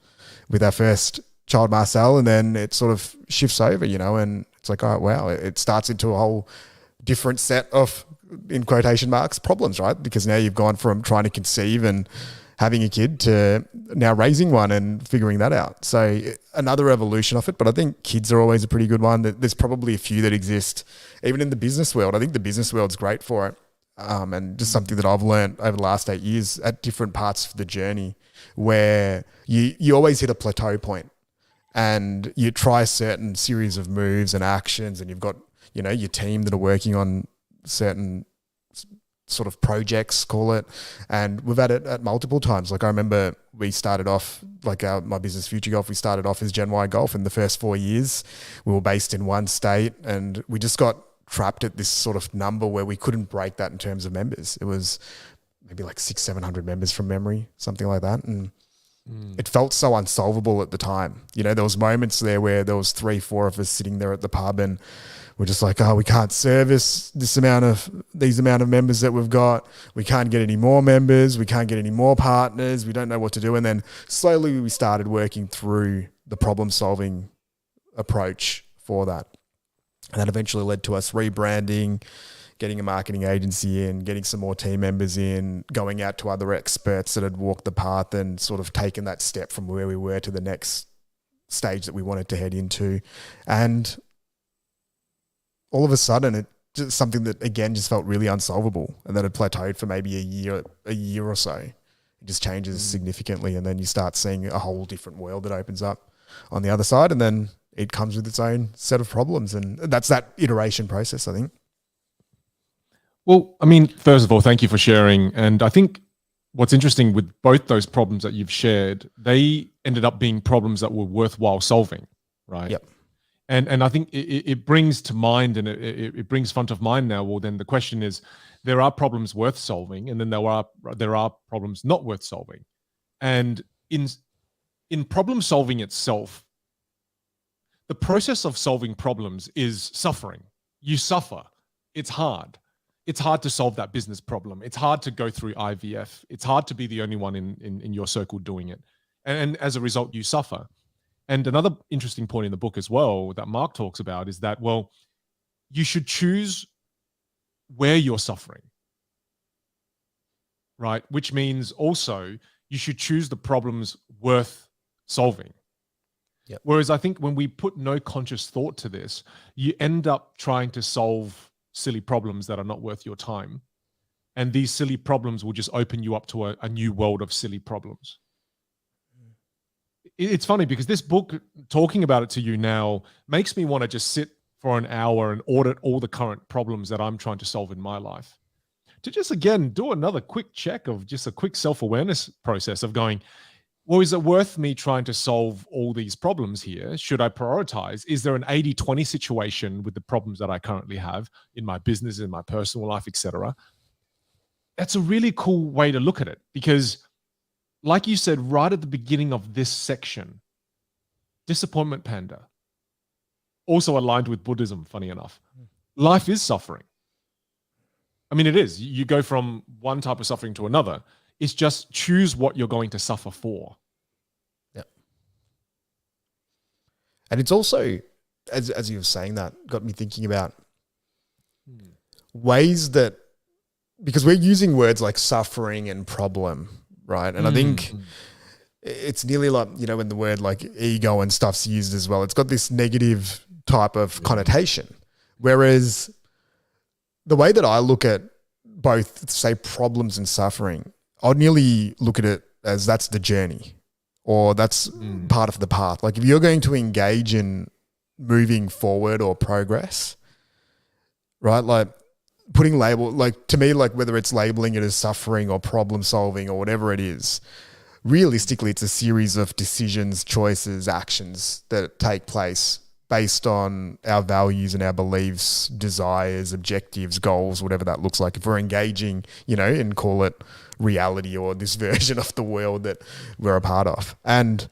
our first child, Marcel, and then it sort of shifts over, you know, and it's like, oh wow, it starts into a whole different set of, in quotation marks, problems, right? Because now you've gone from trying to conceive and having a kid to now raising one and figuring that out. So another evolution of it, but I think kids are always a pretty good one. There's probably a few that exist even in the business world. I think the business world's great for it. And just something that I've learned over the last 8 years at different parts of the journey, where you always hit a plateau point and you try a certain series of moves and actions, and you've got, you know, your team that are working on certain sort of projects, call it, and we've had it at multiple times. Like I remember we started off, like my business Future Golf, we started off as Gen Y Golf. In the first 4 years, we were based in one state, and we just got trapped at this sort of number where we couldn't break that in terms of members. It was maybe like 600-700 members from memory, something like that. And it felt so unsolvable at the time. You know, there was moments there where there was 3-4 of us sitting there at the pub, and we're just like, oh, we can't service these amount of members that we've got. We can't get any more members. We can't get any more partners. We don't know what to do. And then slowly we started working through the problem-solving approach for that. And that eventually led to us rebranding, getting a marketing agency in, getting some more team members in, going out to other experts that had walked the path and sort of taken that step from where we were to the next stage that we wanted to head into. And all of a sudden, it just something that, again, just felt really unsolvable, and that had plateaued for maybe a year or so. It just changes significantly, and then you start seeing a whole different world that opens up on the other side, and then it comes with its own set of problems, and that's that iteration process, I think. Well, I mean, first of all, thank you for sharing. And I think what's interesting with both those problems that you've shared, they ended up being problems that were worthwhile solving, right? Yep. And I think it brings to mind, and it brings front of mind now. Well, then the question is, there are problems worth solving, and then there are problems not worth solving. And in problem solving itself, the process of solving problems is suffering. You suffer. It's hard. It's hard to solve that business problem. It's hard to go through IVF. It's hard to be the only one in your circle doing it. And as a result, you suffer. And another interesting point in the book as well that Mark talks about is that, well, you should choose where you're suffering, right? Which means also you should choose the problems worth solving. Yep. Whereas I think when we put no conscious thought to this, you end up trying to solve silly problems that are not worth your time. And these silly problems will just open you up to a new world of silly problems. It's funny because this book, talking about it to you now, makes me want to just sit for an hour and audit all the current problems that I'm trying to solve in my life. To just, again, do another quick check of just a quick self-awareness process of going, well, is it worth me trying to solve all these problems here? Should I prioritize? Is there an 80-20 situation with the problems that I currently have in my business, in my personal life, etc.? That's a really cool way to look at it because, like you said right at the beginning of this section, disappointment panda, also aligned with Buddhism, funny enough. Life is suffering. I mean, it is. You go from one type of suffering to another. It's just choose what you're going to suffer for. Yeah. And it's also, as you were saying that, got me thinking about ways that, because we're using words like suffering and problem, right? And I think it's nearly like, you know, when the word like ego and stuff's used as well, it's got this negative type of connotation. Whereas the way that I look at both, say, problems and suffering, I'd nearly look at it as that's the journey or that's part of the path. Like if you're going to engage in moving forward or progress, right? Like putting label, like to me, like whether it's labeling it as suffering or problem solving or whatever it is, realistically, it's a series of decisions, choices, actions that take place based on our values and our beliefs, desires, objectives, goals, whatever that looks like. If we're engaging, you know, and call it reality or this version of the world that we're a part of. And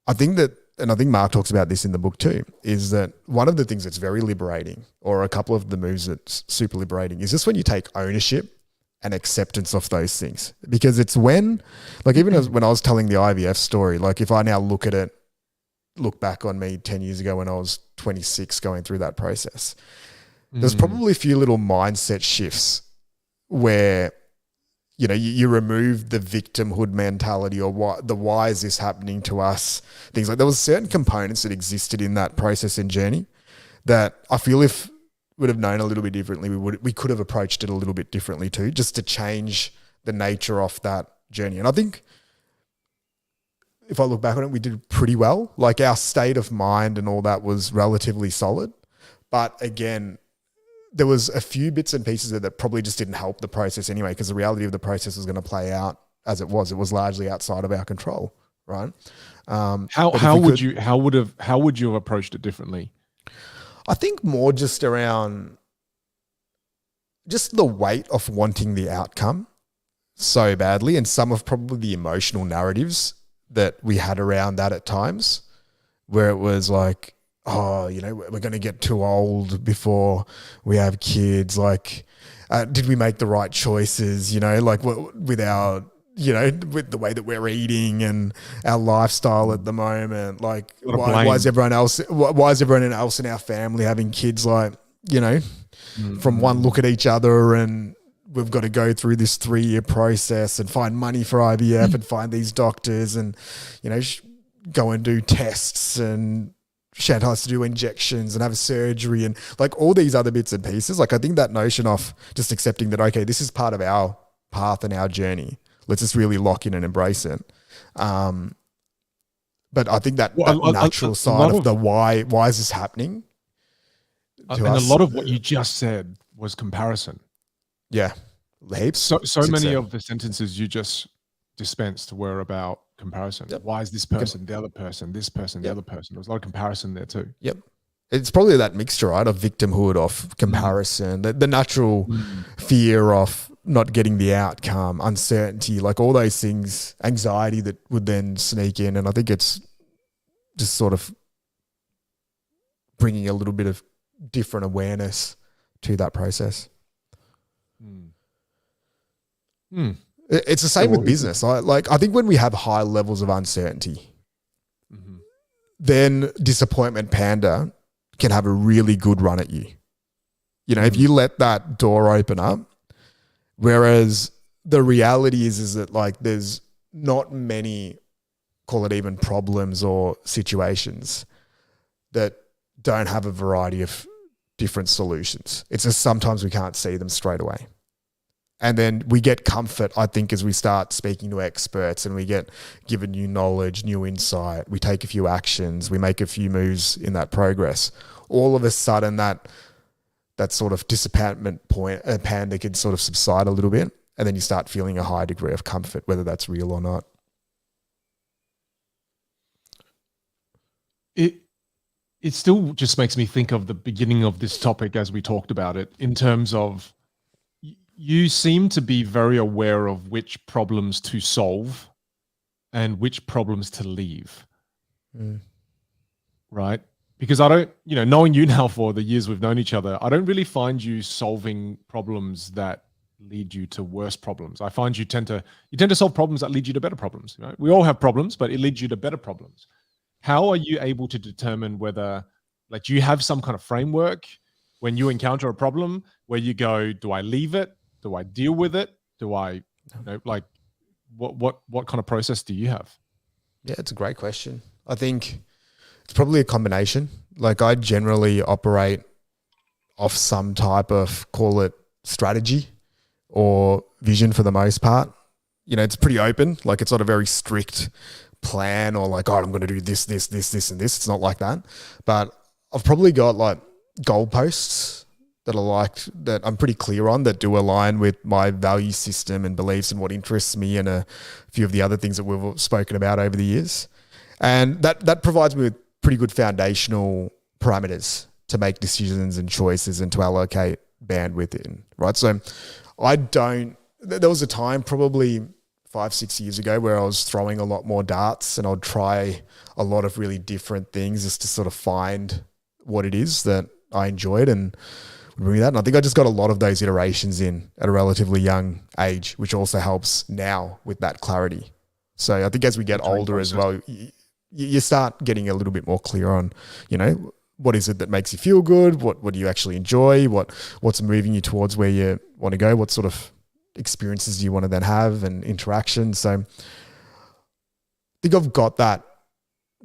I think that, and I think Mark talks about this in the book too, is that one of the things that's very liberating, or a couple of the moves that's super liberating, is just when you take ownership and acceptance of those things. Because it's when, like even as when I was telling the IVF story, like if I now look back on me 10 years ago when I was 26 going through that process, there's probably a few little mindset shifts where, you know, you remove the victimhood mentality or why is this happening to us? Things like there was certain components that existed in that process and journey that I feel if would have known a little bit differently, we could have approached it a little bit differently too, just to change the nature of that journey. And I think if I look back on it, we did pretty well. Like our state of mind and all that was relatively solid. But again, there was a few bits and pieces that probably just didn't help the process anyway, because the reality of the process was going to play out as it was. It was largely outside of our control, right? How would you have approached it differently? I think more just around just the weight of wanting the outcome so badly, and some of probably the emotional narratives that we had around that at times, where it was like, oh, we're going to get too old before we have kids. Like, did we make the right choices? Like with our, with the way that we're eating and our lifestyle at the moment. Like, why is everyone else in our family having kids? Like, from one look at each other, and we've got to go through this 3-year process and find money for IVF and find these doctors and, go and do tests, and Chantal has to do injections and have a surgery and like all these other bits and pieces. Like, I think that notion of just accepting that, okay, this is part of our path and our journey. Let's just really lock in and embrace it. But I think that natural side of the why is this happening? And a lot of what you just said was comparison. Yeah. Heaps. So many of the sentences you just dispensed were about comparison. Yep. Why is this person, the other person, this person, the other person? There was a lot of comparison there too. Yep. It's probably that mixture, right, of victimhood, of comparison, the natural fear of not getting the outcome, uncertainty, like all those things, anxiety that would then sneak in. And I think it's just sort of bringing a little bit of different awareness to that process. It's the same with business. I think when we have high levels of uncertainty, then disappointment panda can have a really good run at you. If you let that door open up, whereas the reality is that like there's not many, call it even problems or situations that don't have a variety of different solutions. It's just sometimes we can't see them straight away. And then we get comfort, I think, as we start speaking to experts and we get given new knowledge, new insight, we take a few actions, we make a few moves in that progress. All of a sudden that sort of disappointment panda can sort of subside a little bit, and then you start feeling a high degree of comfort, whether that's real or not. It still just makes me think of the beginning of this topic as we talked about it, in terms of you seem to be very aware of which problems to solve and which problems to leave. Right? Because I don't, knowing you now for the years we've known each other, I don't really find you solving problems that lead you to worse problems. I find you tend to solve problems that lead you to better problems. Right? We all have problems, but it leads you to better problems. How are you able to determine whether, like, do you have some kind of framework when you encounter a problem where you go, do I leave it? Do I deal with it? Do I, like, what kind of process do you have? Yeah, it's a great question. I think it's probably a combination. Like, I generally operate off some type of, call it strategy or vision for the most part. It's pretty open. Like, it's not a very strict plan or like, oh, I'm going to do this, this, this, this, and this. It's not like that. But I've probably got like goalposts that I'm pretty clear on, that do align with my value system and beliefs and what interests me, and a few of the other things that we've spoken about over the years. And that provides me with pretty good foundational parameters to make decisions and choices and to allocate bandwidth in, right? So there was a time probably 5-6 years ago where I was throwing a lot more darts, and I'd try a lot of really different things just to sort of find what it is that I enjoyed and bring that. And I think I just got a lot of those iterations in at a relatively young age, which also helps now with that clarity. So I think as we get older as well, you start getting a little bit more clear on, what is it that makes you feel good? What do you actually enjoy? What's moving you towards where you want to go? What sort of experiences do you want to then have and interaction? So I think I've got that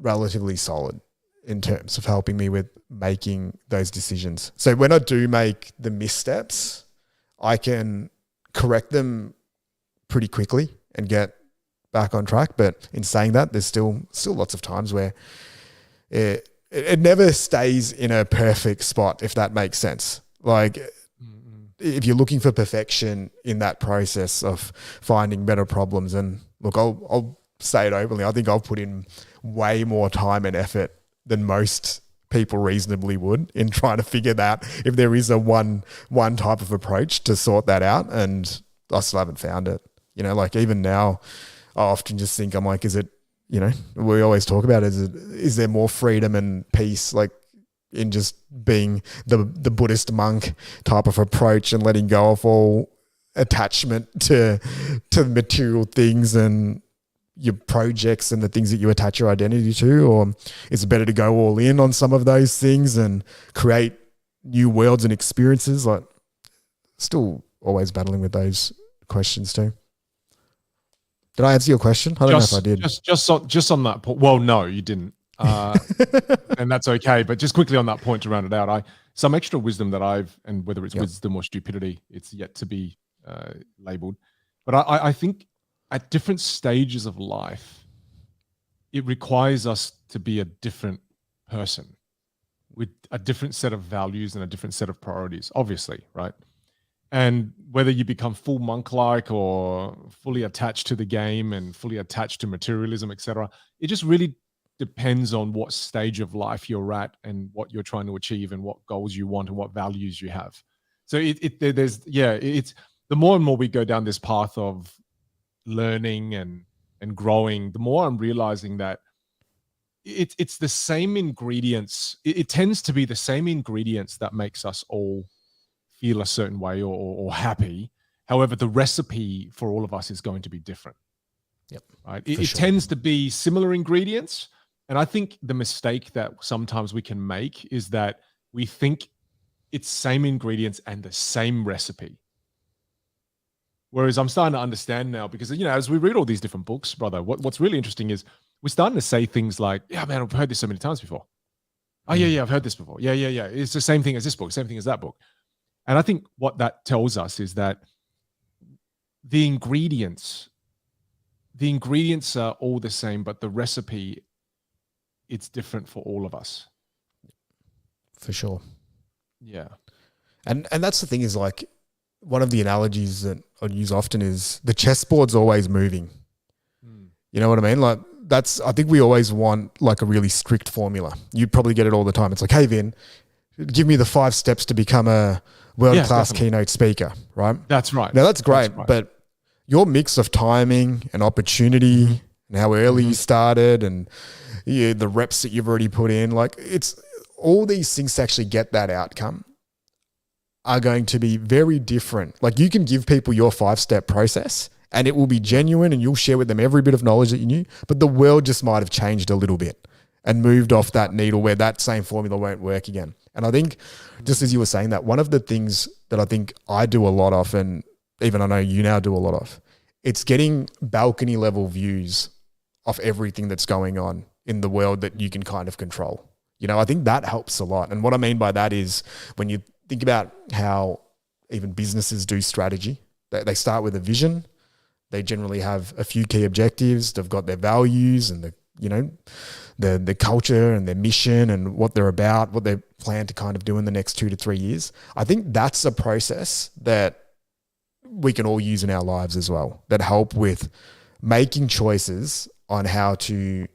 relatively solid in terms of helping me with making those decisions. So when I do make the missteps, I can correct them pretty quickly and get back on track. But in saying that, there's still lots of times where it never stays in a perfect spot, if that makes sense. Like, if you're looking for perfection in that process of finding better problems, and look, I'll say it openly, I think I've put in way more time and effort than most people reasonably would in trying to figure that if there is a one type of approach to sort that out, and I still haven't found it. Like even now, I often just think, I'm like, is it, we always talk about, is there more freedom and peace? Like, in just being the Buddhist monk type of approach and letting go of all attachment to material things and your projects and the things that you attach your identity to? Or is it better to go all in on some of those things and create new worlds and experiences? Like, still always battling with those questions too. Did I answer your question? I don't know if I did. Just on that point. Well, no, you didn't. And that's okay. But just quickly on that point to round it out, some extra wisdom that and whether it's wisdom or stupidity, it's yet to be labeled. But I think at different stages of life, it requires us to be a different person with a different set of values and a different set of priorities, obviously, right? And whether you become full monk-like or fully attached to the game and fully attached to materialism, etc., it just really depends on what stage of life you're at and what you're trying to achieve and what goals you want and what values you have. So it's the more and more we go down this path of learning and growing, the more I'm realizing that it's the same ingredients. It tends to be the same ingredients that makes us all feel a certain way or happy. However, the recipe for all of us is going to be different. Yep. Right. It tends to be similar ingredients. And I think the mistake that sometimes we can make is that we think it's same ingredients and the same recipe. Whereas I'm starting to understand now, because, as we read all these different books, brother, what's really interesting is we're starting to say things like, yeah, man, I've heard this so many times before. Oh, yeah, I've heard this before. Yeah. It's the same thing as this book, same thing as that book. And I think what that tells us is that the ingredients are all the same, but the recipe, it's different for all of us. For sure. Yeah. And that's the thing, is like, one of the analogies that I use often is the chessboard's always moving. You know what I mean? Like, I think we always want like a really strict formula. You probably get it all the time. It's like, hey, Vin, give me the 5 steps to become a world-class keynote speaker, right? That's right. Now, that's great, but your mix of timing and opportunity and how early you started and the reps that you've already put in, like, it's all these things to actually get that outcome are going to be very different. Like, you can give people your 5-step process and it will be genuine and you'll share with them every bit of knowledge that you knew, but the world just might have changed a little bit and moved off that needle where that same formula won't work again. And I think, just as you were saying that, one of the things that I think I do a lot of, and even I know you now do a lot of, it's getting balcony level views of everything that's going on in the world that you can kind of control. I think that helps a lot. And what I mean by that is, when you think about how even businesses do strategy, they start with a vision. They generally have a few key objectives. They've got their values and the culture and their mission and what they're about, what they plan to kind of do in the next 2 to 3 years. I think that's a process that we can all use in our lives as well, that help with making choices on how to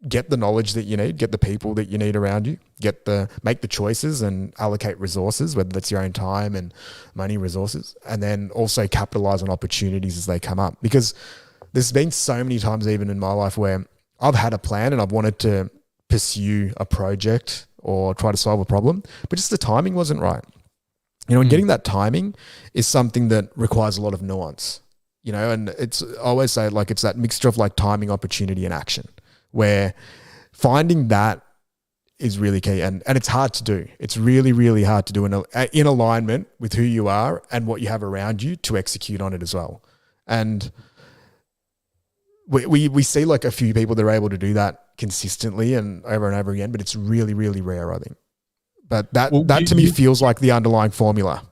get the knowledge that you need, get the people that you need around you, make the choices and allocate resources, whether that's your own time and money, resources, and then also capitalize on opportunities as they come up. Because there's been so many times, even in my life, where I've had a plan and I've wanted to pursue a project or try to solve a problem, but just the timing wasn't right. And getting that timing is something that requires a lot of nuance, and I always say, like, it's that mixture of like timing, opportunity, and action, where finding that is really key. And it's hard to do. It's really, really hard to do in alignment with who you are and what you have around you to execute on it as well. And we see like a few people that are able to do that consistently and over again, but it's really, really rare, I think. But that to me feels like the underlying formula.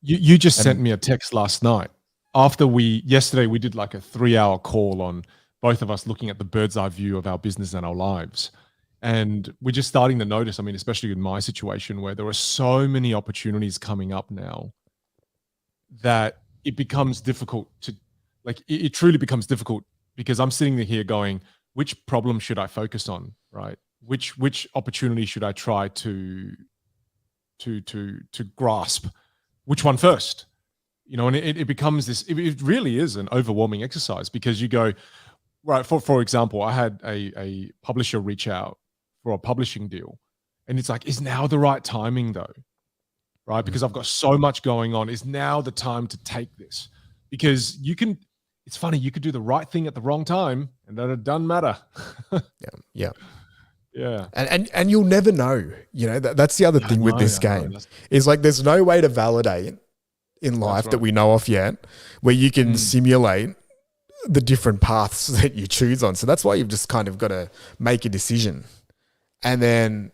You just sent me a text last night. Yesterday we did like a 3-hour call on both of us looking at the bird's eye view of our business and our lives. And we're just starting to notice, I mean, especially in my situation, where there are so many opportunities coming up now that it becomes difficult to, like, it truly becomes difficult, because I'm sitting here going, which problem should I focus on, right? Which opportunity should I try to grasp? Which one first? And it becomes this, it really is an overwhelming exercise, because you go, right, for example, I had a publisher reach out for a publishing deal, And it's like, is now the right timing though? Right? Because I've got so much going on. Is now the time to take this? Because it's funny, you could do the right thing at the wrong time and then it doesn't matter. Yeah. Yeah. And you'll never know, that's the other thing with this game is like, there's no way to validate in life that we know of yet where you can simulate the different paths that you choose on. So that's why you've just kind of got to make a decision. And then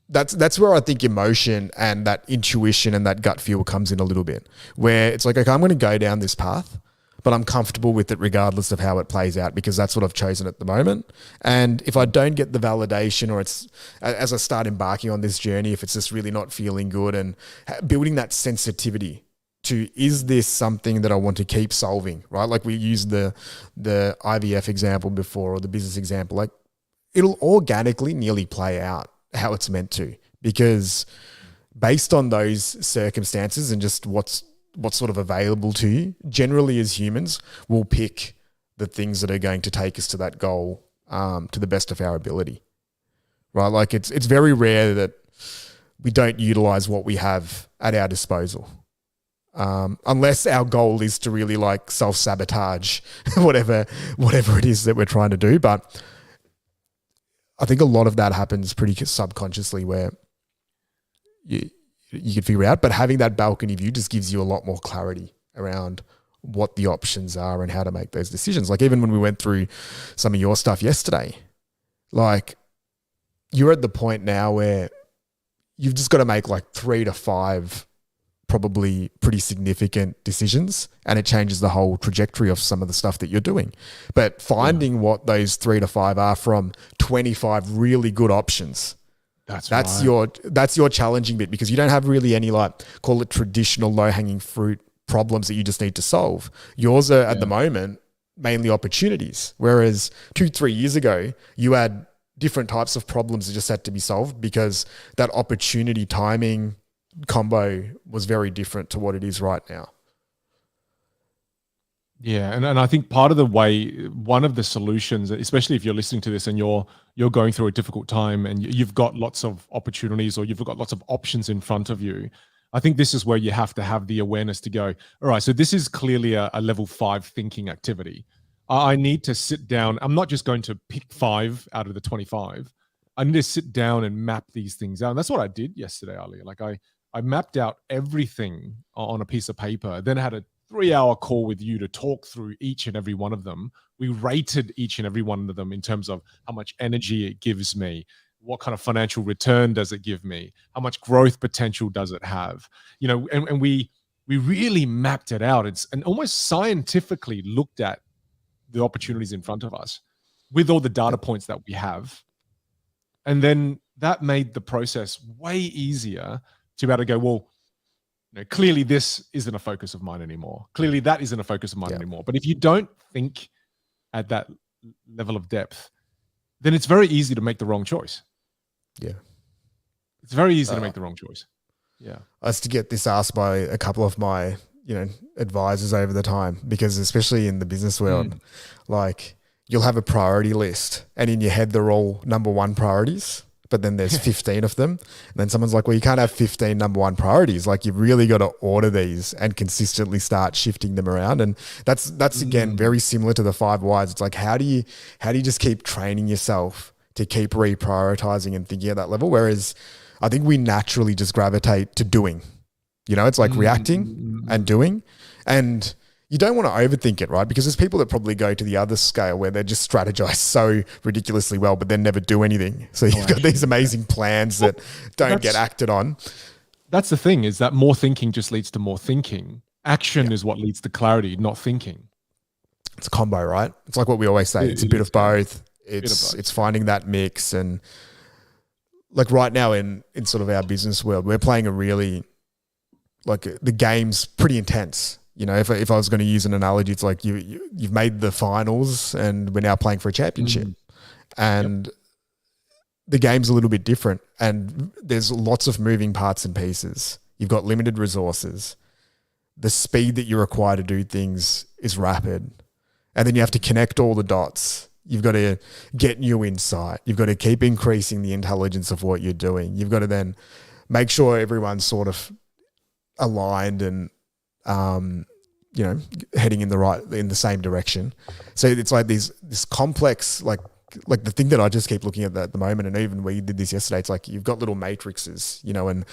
that's where I think emotion and that intuition and that gut feel comes in a little bit, where it's like, okay, I'm going to go down this path, but I'm comfortable with it regardless of how it plays out because that's what I've chosen at the moment. And if I don't get the validation, or it's as I start embarking on this journey, if it's just really not feeling good, and building that sensitivity to, is this something that I want to keep solving, right? Like we used the IVF example before, or the business example, like it'll organically nearly play out how it's meant to, because based on those circumstances and just what's sort of available to you, generally as humans, we'll pick the things that are going to take us to that goal to the best of our ability, right? Like it's very rare that we don't utilize what we have at our disposal, unless our goal is to really like self-sabotage whatever it is that we're trying to do. But I think a lot of that happens pretty subconsciously, where you can figure it out, but having that balcony view just gives you a lot more clarity around what the options are and how to make those decisions. Like even when we went through some of your stuff yesterday, like you're at the point now where you've just got to make like 3 to 5 probably pretty significant decisions, and it changes the whole trajectory of some of the stuff that you're doing. But finding what those 3 to 5 are from 25 really good options, that's your challenging bit, because you don't have really any, like, call it traditional low-hanging fruit problems that you just need to solve. Yours are at the moment mainly opportunities, whereas 2-3 years ago you had different types of problems that just had to be solved because that opportunity timing combo was very different to what it is right now. Yeah, and I think part of the way, one of the solutions, especially if you're listening to this and you're going through a difficult time and you've got lots of opportunities or you've got lots of options in front of you, I think this is where you have to have the awareness to go, all right, so this is clearly a level 5 thinking activity. I need to sit down. I'm not just going to pick 5 out of the 25. I need to sit down and map these things out. And that's what I did yesterday, Ali. Like I mapped out everything on a piece of paper, then I had a 3-hour call with you to talk through each and every one of them. We rated each and every one of them in terms of how much energy it gives me, what kind of financial return does it give me, how much growth potential does it have, and we really mapped it out. And almost scientifically looked at the opportunities in front of us with all the data points that we have. And then that made the process way easier to be able to go, well, clearly this isn't a focus of mine anymore. Clearly that isn't a focus of mine anymore. But if you don't think at that level of depth, then it's very easy to make the wrong choice. Yeah. It's very easy to make the wrong choice. Yeah. I used to get this asked by a couple of my, advisors over the time, because especially in the business world, like you'll have a priority list and in your head, they're all number 1 priorities, but then there's 15 of them. And then someone's like, well, you can't have 15 number 1 priorities. Like you've really got to order these and consistently start shifting them around. And that's again, very similar to the 5 whys. It's like, how do you just keep training yourself to keep reprioritizing and thinking at that level? Whereas I think we naturally just gravitate to doing, it's like reacting and doing, and you don't want to overthink it, right? Because there's people that probably go to the other scale where they just strategize so ridiculously well, but then never do anything. So you've got these amazing plans that don't get acted on. That's the thing, is that more thinking just leads to more thinking. Action is what leads to clarity, not thinking. It's a combo, right? It's like what we always say. It's a bit of both. It's finding that mix. And like right now in sort of our business world, we're playing a really, like the game's pretty intense. If I was going to use an analogy, it's like you've made the finals and we're now playing for a championship. And the game's a little bit different, and there's lots of moving parts and pieces. You've got limited resources. The speed that you require to do things is rapid. And then you have to connect all the dots You've got to get new insight. You've got to keep increasing the intelligence of what you're doing. You've got to then make sure everyone's sort of aligned and, heading in the same direction. So it's like this complex, like the thing that I just keep looking at the moment, and even we did this yesterday, it's like you've got little matrices, and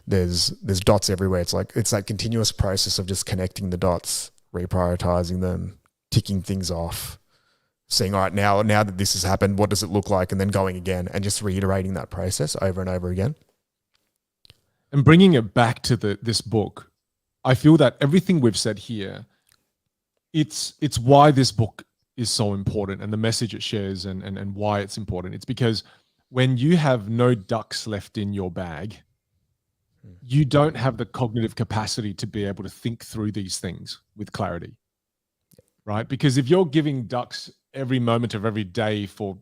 there's dots everywhere. It's that continuous process of just connecting the dots, reprioritizing them, ticking things off, seeing, all right, now that this has happened, what does it look like? And then going again and just reiterating that process over and over again. And bringing it back to this book, I feel that everything we've said here, it's why this book is so important, and the message it shares and why it's important. It's because when you have no ducks left in your bag, you don't have the cognitive capacity to be able to think through these things with clarity, right? Because if you're giving ducks every moment of every day for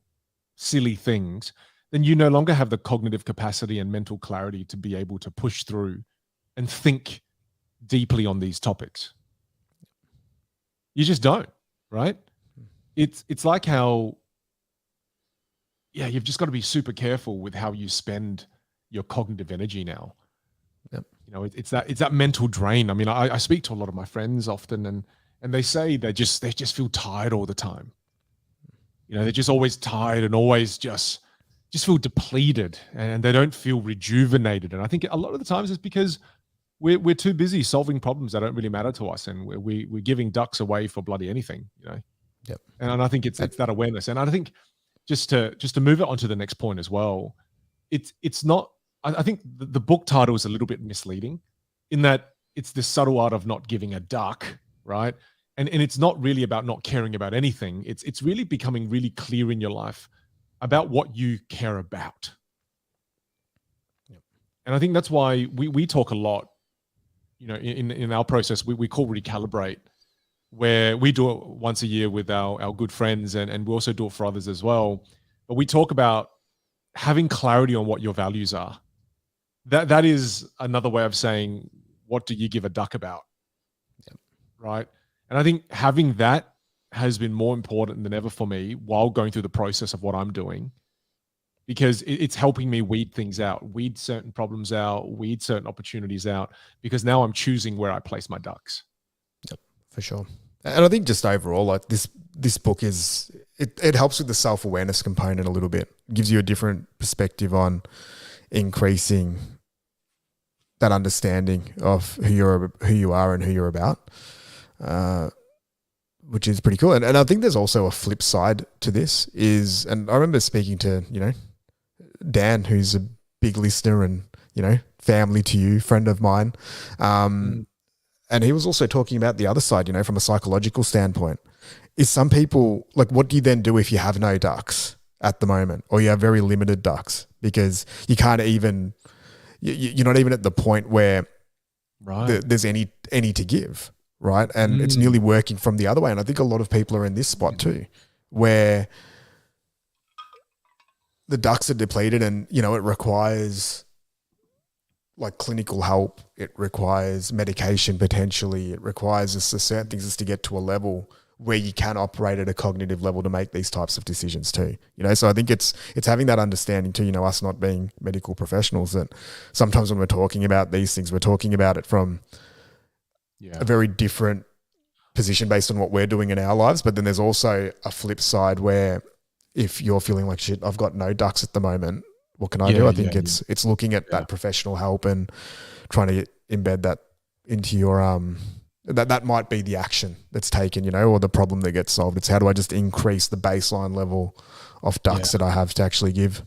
silly things, then you no longer have the cognitive capacity and mental clarity to be able to push through and think deeply on these topics. You just don't, right? It's like how, you've just got to be super careful with how you spend your cognitive energy now. Yep. It's that mental drain. I mean, I speak to a lot of my friends often, and they say they just feel tired all the time. They're just always tired and always just feel depleted, and they don't feel rejuvenated. And I think a lot of the times it's because we're too busy solving problems that don't really matter to us, and we're giving ducks away for bloody anything. Yep. And I think it's that awareness. And I think just to move it on to the next point as well, it's not. I think the book title is a little bit misleading, in that it's the subtle art of not giving a duck, right? And it's not really about not caring about anything. It's really becoming really clear in your life about what you care about. Yep. And I think that's why we talk a lot, in our process, we call recalibrate, where we do it once a year with our good friends, and we also do it for others as well. But we talk about having clarity on what your values are. That is another way of saying, what do you give a duck about? Yep. Right? And I think having that has been more important than ever for me while going through the process of what I'm doing, because it's helping me weed things out, weed certain problems out, weed certain opportunities out, because now I'm choosing where I place my ducks. Yep, for sure. And I think just overall, like this book it helps with the self-awareness component a little bit. It gives you a different perspective on increasing that understanding of who you are and who you're about, which is pretty cool. And I think there's also a flip side to this and I remember speaking to, Dan, who's a big listener and, family to you, friend of mine. And he was also talking about the other side, from a psychological standpoint. Is some people, like, what do you then do if you have no ducks at the moment, or you have very limited ducks, because you can't even, you're not even at the point where there's any to give, right? And it's nearly working from the other way. And I think a lot of people are in this spot too, where the ducks are depleted, and, it requires like clinical help. It requires medication potentially. It requires certain things just to get to a level where you can operate at a cognitive level to make these types of decisions too. So I think it's having that understanding too, us not being medical professionals, that sometimes when we're talking about these things, we're talking about it from a very different position based on what we're doing in our lives. But then there's also a flip side where if you're feeling like, shit, I've got no ducks at the moment, what can I do? I think it's looking at that professional help and trying to embed that into your that might be the action that's taken, or the problem that gets solved. It's how do I just increase the baseline level of ducks that I have to actually give.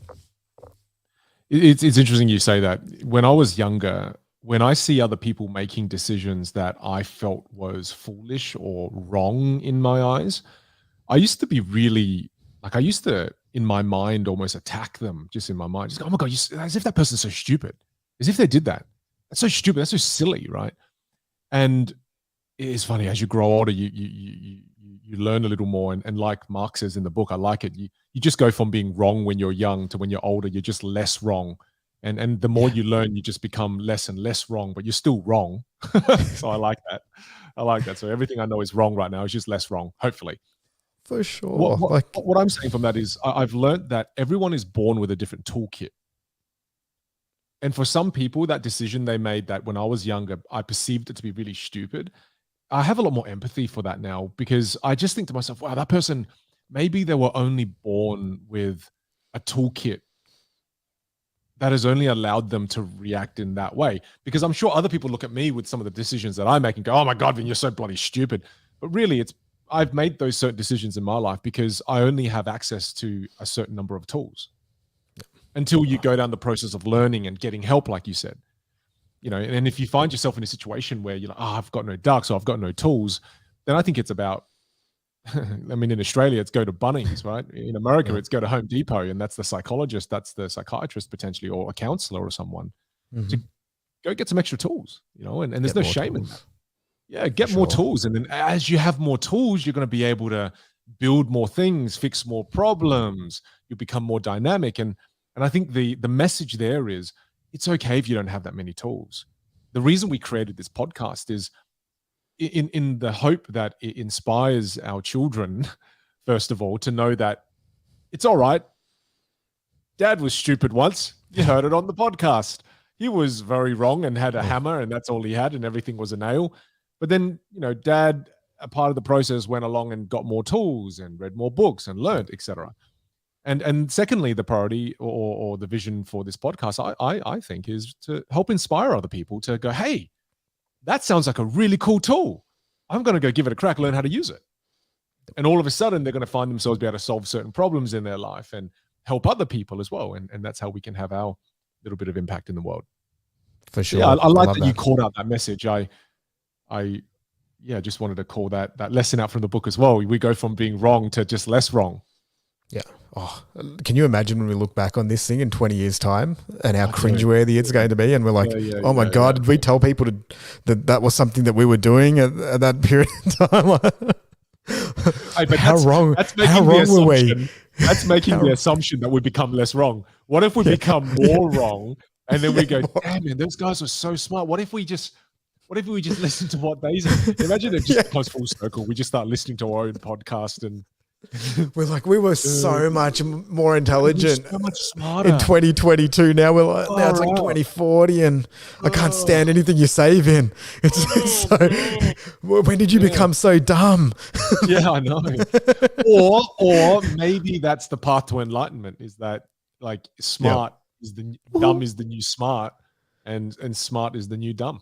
It's interesting you say that. When I was younger, when I see other people making decisions that I felt was foolish or wrong in my eyes, I used to be really, like, I used to, in my mind, almost attack them, just in my mind. Just go, oh my God, as if that person's so stupid. As if they did that. That's so stupid. That's so silly, right? And it's funny, as you grow older, you learn a little more. And like Mark says in the book, I like it. You just go from being wrong when you're young to when you're older, you're just less wrong. And the more you learn, you just become less and less wrong, but you're still wrong. So I like that. So everything I know is wrong right now is just less wrong, hopefully. For sure. What I'm saying from that is I've learned that everyone is born with a different toolkit. And for some people, that decision they made that when I was younger, I perceived it to be really stupid. I have a lot more empathy for that now, because I just think to myself, wow, that person, maybe they were only born with a toolkit that has only allowed them to react in that way. Because I'm sure other people look at me with some of the decisions that I make and go, oh my God, Vin, you're so bloody stupid. But really, I've made those certain decisions in my life because I only have access to a certain number of tools until you go down the process of learning and getting help, like you said. And if you find yourself in a situation where you're like, oh, I've got no ducks or I've got no tools, then I think it's about, I mean, in Australia, it's go to Bunnings, right? In America, it's go to Home Depot, and that's the psychologist, that's the psychiatrist potentially, or a counselor or someone to go get some extra tools, and there's no shame in that. Yeah, get more tools. And then as you have more tools, you're going to be able to build more things, fix more problems. You become more dynamic. And I think the message there is, it's okay if you don't have that many tools. The reason we created this podcast is in the hope that it inspires our children, first of all, to know that it's all right. Dad was stupid once. You heard it on the podcast. He was very wrong and had a hammer, and that's all he had, and everything was a nail. But then, Dad, a part of the process, went along and got more tools and read more books and learned, etc. And secondly, the priority or the vision for this podcast, I think, is to help inspire other people to go, hey, that sounds like a really cool tool. I'm going to go give it a crack, learn how to use it. And all of a sudden, they're going to find themselves be able to solve certain problems in their life and help other people as well. And that's how we can have our little bit of impact in the world. For sure. Yeah, I like that you called out that message. I just wanted to call that lesson out from the book as well. We go from being wrong to just less wrong. Yeah. Oh, can you imagine when we look back on this thing in 20 years' time and how cringeworthy it's going to be? And we're like, oh my God, did we tell people that was something that we were doing at that period of time? But how wrong were we? That's making the assumption that we become less wrong. What if we become more wrong? And then we go, damn man, those guys were so smart. What if we just listen to what they said? Imagine it just goes full circle. We just start listening to our own podcast and we're like, we were so much more intelligent, so much smarter in 2022. Now we're like, now it's like 2040, and I can't stand anything you say, Vin. It's so. When did you become so dumb? Yeah, I know. Or maybe that's the path to enlightenment. Is that like smart is the dumb is the new smart, and smart is the new dumb.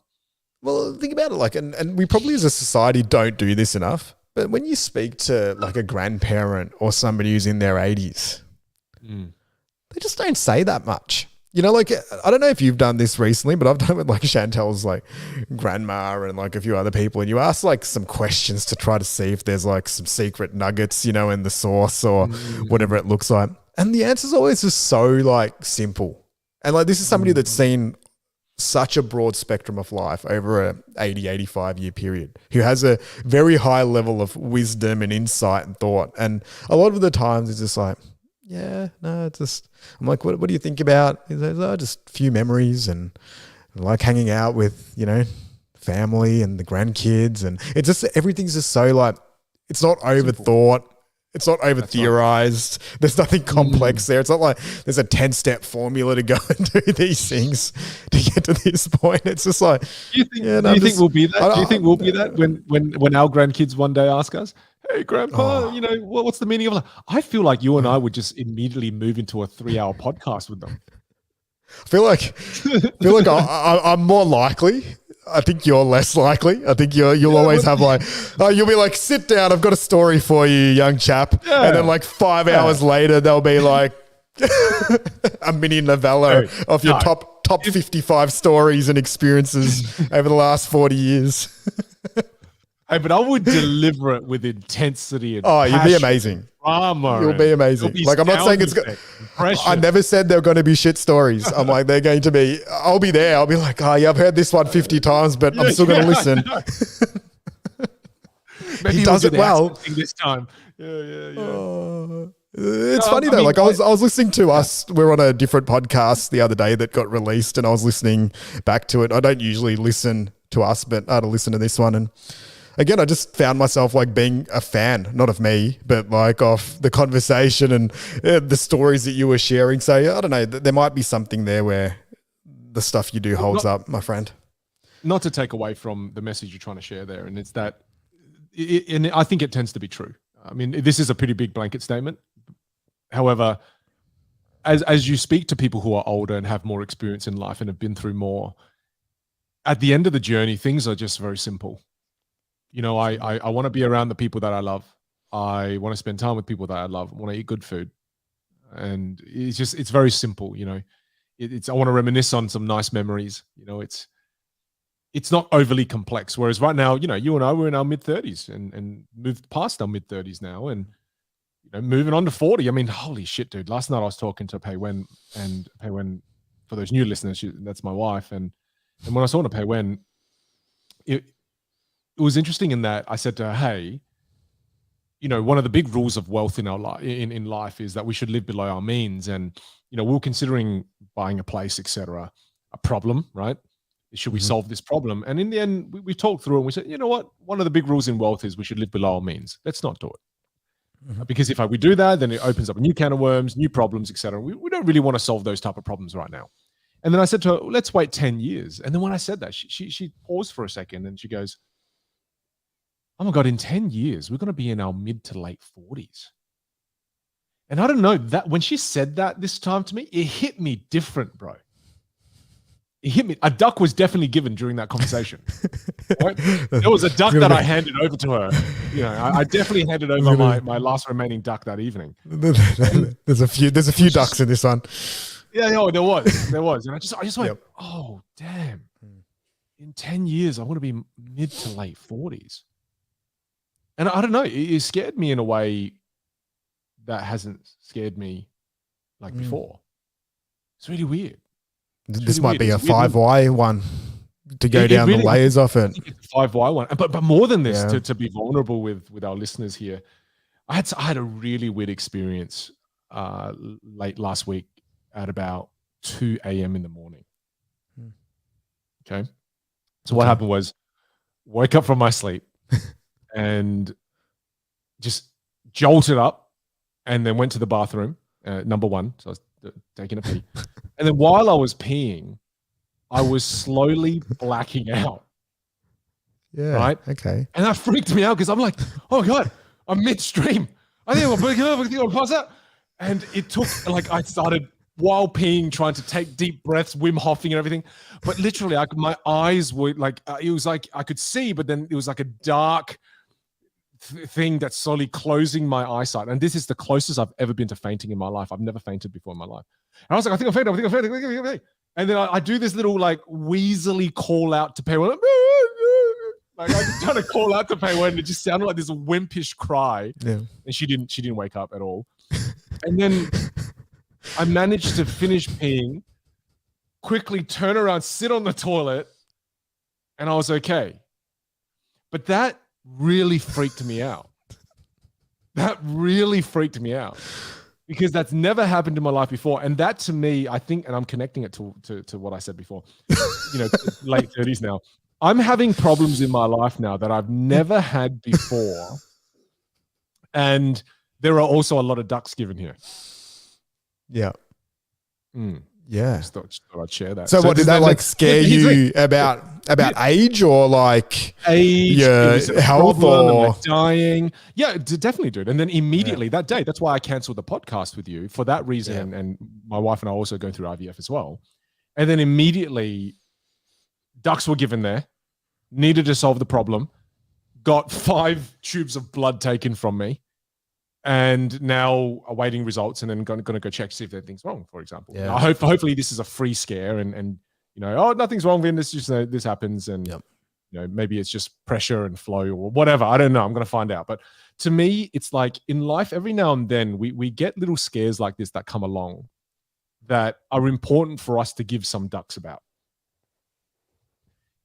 Well, think about it, like, and we probably as a society don't do this enough. But when you speak to like a grandparent or somebody who's in their 80s, they just don't say that much. Like, I don't know if you've done this recently, but I've done it with like Chantel's like grandma and like a few other people. And you ask like some questions to try to see if there's like some secret nuggets, in the sauce or whatever it looks like. And the answer's always just so like simple. And like, this is somebody that's seen such a broad spectrum of life over a 80, 85 year period, who has a very high level of wisdom and insight and thought. And a lot of the times it's just like, I'm like, what do you think about? He says, just a few memories and like hanging out with, family and the grandkids. And it's just, everything's just so like, it's not overthought. It's not over theorized. Right. There's nothing complex there. It's not like there's a 10-step formula to go and do these things to get to this point. It's just like, do you think we'll be that? Do you think we'll be that when our grandkids one day ask us, hey, Grandpa, what's the meaning of life? I feel like you and I would just immediately move into a 3-hour podcast with them. I feel like I'm more likely. I think you're less likely. I think you'll always have like, you'll be like, sit down, I've got a story for you, young chap. Yeah. And then like 5 hours later, there'll be like a mini novella of your top 55 stories and experiences over the last 40 years. Hey, but I would deliver it with intensity and you'd be amazing. Drama. You'll be amazing. Like, I'm not saying it's good. I never said they're going to be shit stories. I'm like, they're going to be, I'll be there. I'll be like, I've heard this one 50 times, but I'm still going to listen. Maybe he does it well this time. It's funny though. Like I was listening to us. We're on a different podcast the other day that got released, and I was listening back to it. I don't usually listen to us, but I had to listen to this one, and again, I just found myself like being a fan, not of me, but like of the conversation and the stories that you were sharing. So I don't know, there might be something there where the stuff you do holds up, my friend. Not to take away from the message you're trying to share there, and it's that, and I think it tends to be true. I mean, this is a pretty big blanket statement. However, as you speak to people who are older and have more experience in life and have been through more, at the end of the journey, things are just very simple. You know, I want to be around the people that I love. I want to spend time with people that I love. I want to eat good food. And it's very simple, you know. I want to reminisce on some nice memories. You know, it's not overly complex. Whereas right now, you know, you and I were in our mid-30s and moved past our mid-30s now, and you know, moving on to 40. I mean, holy shit, dude. Last night I was talking to Pei Wen, and Pei Wen, for those new listeners, that's my wife. And when I saw Pei Wen, it was interesting in that I said to her, hey, you know, one of the big rules of wealth in our life in life is that we should live below our means. And, you know, we were considering buying a place, etc. A problem, right? Should we solve this problem? And in the end, we talked through it and we said, you know what? One of the big rules in wealth is we should live below our means. Let's not do it. Because if we do that, then it opens up a new can of worms, new problems, etc. We don't really want to solve those type of problems right now. And then I said to her, let's wait 10 years. And then when I said that, she paused for a second and she goes, oh my God, in 10 years, we're going to be in our mid to late 40s. And I don't know, that when she said that this time to me, it hit me different, bro. It hit me. A duck was definitely given during that conversation. Right? There was a duck that I handed over to her. You know, I definitely handed over my last remaining duck that evening. There's a few ducks in this one. Yeah, no, there was. And I just went, oh, damn. In 10 years, I want to be mid to late 40s. And I don't know, it scared me in a way that hasn't scared me like before. It's really weird. This might be a 5Y one to go down the layers of it. I think it's a 5Y one. But more than this, to be vulnerable with our listeners here, I had a really weird experience late last week at about 2 a.m. in the morning. Okay. So what happened was, woke up from my sleep and just jolted up and then went to the bathroom, number one. So I was taking a pee. And then while I was peeing, I was slowly blacking out. Yeah. Right? Okay. And that freaked me out because I'm like, oh God, I'm midstream. I think I'll pass out. And it took, like, I started while peeing, trying to take deep breaths, Wim Hofing and everything. But literally, my eyes were like, it was like I could see, but then it was like a dark thing that's slowly closing my eyesight. And this is the closest I've ever been to fainting in my life. I've never fainted before in my life. And I was like, I think I'm fainting. And then I do this little like wheezily call out to Pei Wen. Like I was trying to call out to Pei Wen, and it just sounded like this wimpish cry. Yeah. And she didn't wake up at all. And then I managed to finish peeing, quickly turn around, sit on the toilet, and I was okay. But that really freaked me out. That really freaked me out because that's never happened in my life before. And that to me, I think, and I'm connecting it to what I said before, you know, late 30s now. I'm having problems in my life now that I've never had before. And there are also a lot of ducks given here. Yeah. Yeah. Just thought I'd share that. So what did that like scare you about age or like your health or dying? Yeah, definitely, dude. And then immediately that day, that's why I canceled the podcast with you for that reason. And my wife and I also going through IVF as well. And then immediately ducks were given there, needed to solve the problem, got 5 tubes of blood taken from me. And now awaiting results, and then going to go check to see if anything's wrong. For example, hopefully this is a free scare, and you know, oh, nothing's wrong, Vin. This just this happens, and you know, maybe it's just pressure and flow or whatever. I don't know. I'm going to find out. But to me, it's like in life, every now and then we get little scares like this that come along that are important for us to give some ducks about.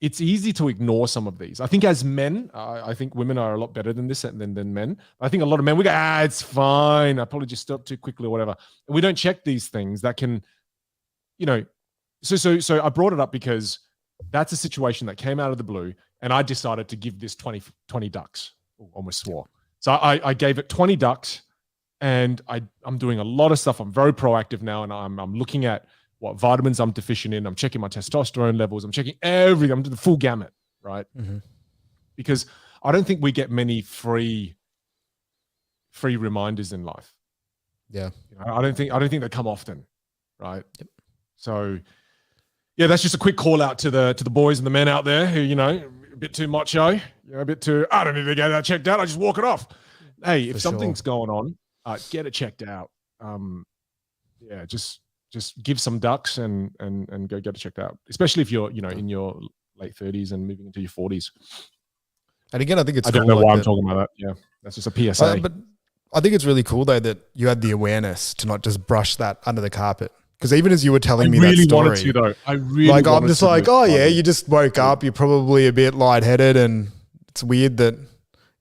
It's easy to ignore some of these. I think as men, I think women are a lot better than this than men. I think a lot of men, we go, it's fine. I probably just stopped too quickly or whatever. And we don't check these things that can, you know, so I brought it up because that's a situation that came out of the blue. and I decided to give this 20 ducks. Ooh, almost swore. So I gave it 20 ducks, and I'm doing a lot of stuff. I'm very proactive now, and I'm looking at what vitamins I'm deficient in. I'm checking my testosterone levels. I'm checking everything. I'm doing the full gamut, right? Mm-hmm. Because I don't think we get many free reminders in life. Yeah. I don't think they come often, right? Yep. So yeah, that's just a quick call out to the boys and the men out there who, a bit too macho, a bit too, I don't need to get that checked out. I just walk it off. Hey, if something's going on, get it checked out. Just give some ducks and go get it checked out, especially if you're, in your late 30s and moving into your 40s. And again, I think it's I don't know why I'm talking about that. Yeah, that's just a PSA. But I think it's really cool though that you had the awareness to not just brush that under the carpet. Because even as you were telling me that story, wanted to, though. I really like I'm wanted just to like, oh yeah, you just woke up, you're probably a bit lightheaded, and it's weird that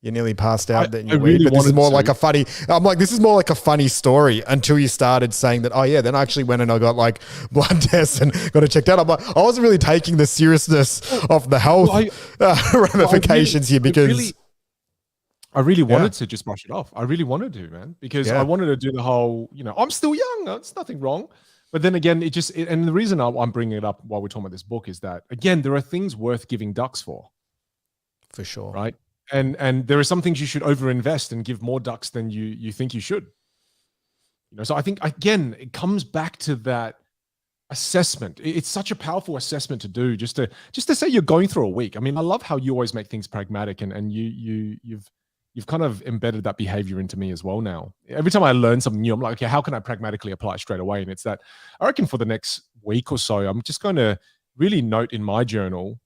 you nearly passed out. That you really but this is more wanted like a funny. I'm like, this is more like a funny story until you started saying that. Oh yeah, then I actually went and I got like blood tests and got it checked out. I'm like, I wasn't really taking the seriousness of the health ramifications here because. I really wanted to just brush it off. I really wanted to, man, because I wanted to do the whole, I'm still young. It's nothing wrong. But then again, and the reason I'm bringing it up while we're talking about this book is that, again, there are things worth giving ducks for. For sure. Right. And there are some things you should overinvest and give more ducks than you think you should. So I think, again, it comes back to that assessment. It's such a powerful assessment to do, just to say you're going through a week. I mean, I love how you always make things pragmatic, and you've kind of embedded that behavior into me as well now. Every time I learn something new, I'm like, okay, how can I pragmatically apply it straight away? And it's that I reckon for the next week or so, I'm just going to really note in my journal,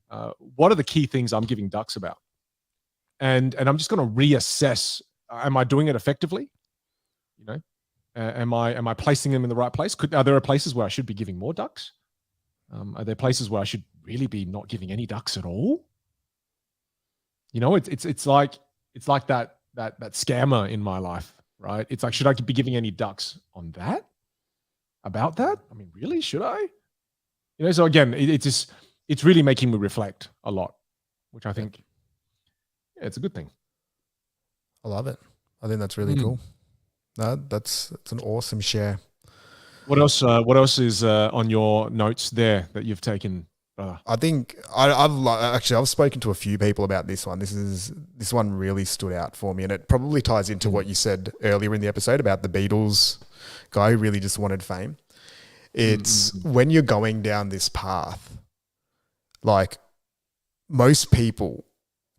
what are the key things I'm giving ducks about? And I'm just going to reassess, am I doing it effectively? Am I placing them in the right place? Are there places where I should be giving more ducks? Are there places where I should really be not giving any ducks at all? It's like that scammer in my life, right? It's like, should I be giving any ducks on that? About that? I mean, really? Should I? So again, it's really making me reflect a lot, which I think, it's a good thing. I love it. I think that's really cool. No, that's an awesome share. What else is on your notes there that you've taken? I think I've spoken to a few people about this one. This one really stood out for me, and it probably ties into what you said earlier in the episode about the Beatles guy who really just wanted fame. It's when you're going down this path, like most people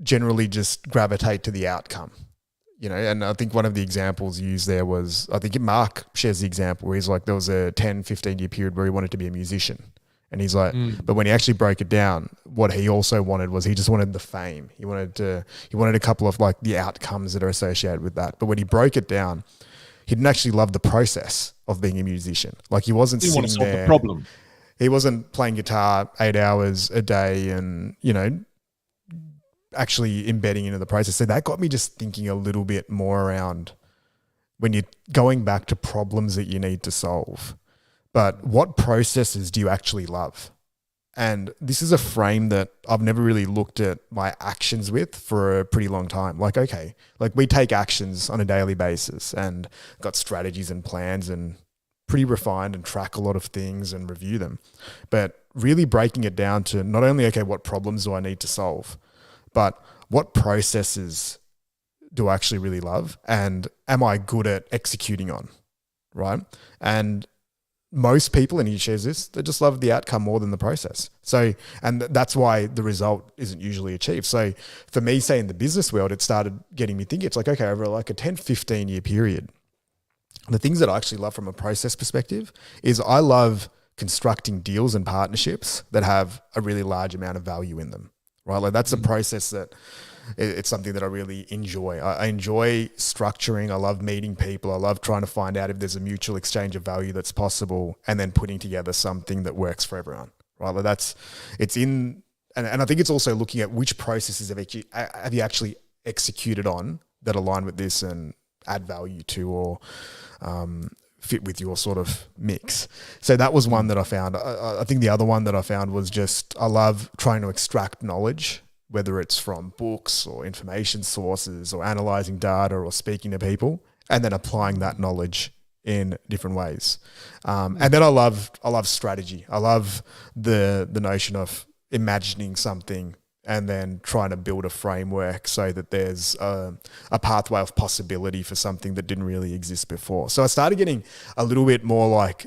generally just gravitate to the outcome, and I think one of the examples used there was, I think Mark shares the example where he's like, there was a 10, 15-year period where he wanted to be a musician. And he's like, but when he actually broke it down, what he also wanted was he just wanted the fame. He wanted a couple of like the outcomes that are associated with that. But when he broke it down, he didn't actually love the process of being a musician. Like he wasn't sitting want to solve there. The problem. He wasn't playing guitar 8 hours a day and, actually embedding into the process. So that got me just thinking a little bit more around when you're going back to problems that you need to solve. But what processes do you actually love? And this is a frame that I've never really looked at my actions with for a pretty long time. Like, okay, like we take actions on a daily basis and got strategies and plans and pretty refined and track a lot of things and review them. But really breaking it down to not only, okay, what problems do I need to solve, but what processes do I actually really love and am I good at executing on, right? And most people, and he shares this, they just love the outcome more than the process. So, and that's why the result isn't usually achieved. So for me, say in the business world, it started getting me thinking, it's like, okay, over like a 10, 15 year period, the things that I actually love from a process perspective is I love constructing deals and partnerships that have a really large amount of value in them, right? Like that's a process that it's something that I really enjoy. I enjoy structuring. I love meeting people. I love trying to find out if there's a mutual exchange of value that's possible and then putting together something that works for everyone, right? Like and I think it's also looking at which processes have you actually executed on that align with this and add value to or fit with your sort of mix. So that was one that I found. I think the other one that I found was just I love trying to extract knowledge whether it's from books or information sources or analyzing data or speaking to people, and then applying that knowledge in different ways. And then I love strategy. I love the notion of imagining something and then trying to build a framework so that there's a pathway of possibility for something that didn't really exist before. So I started getting a little bit more like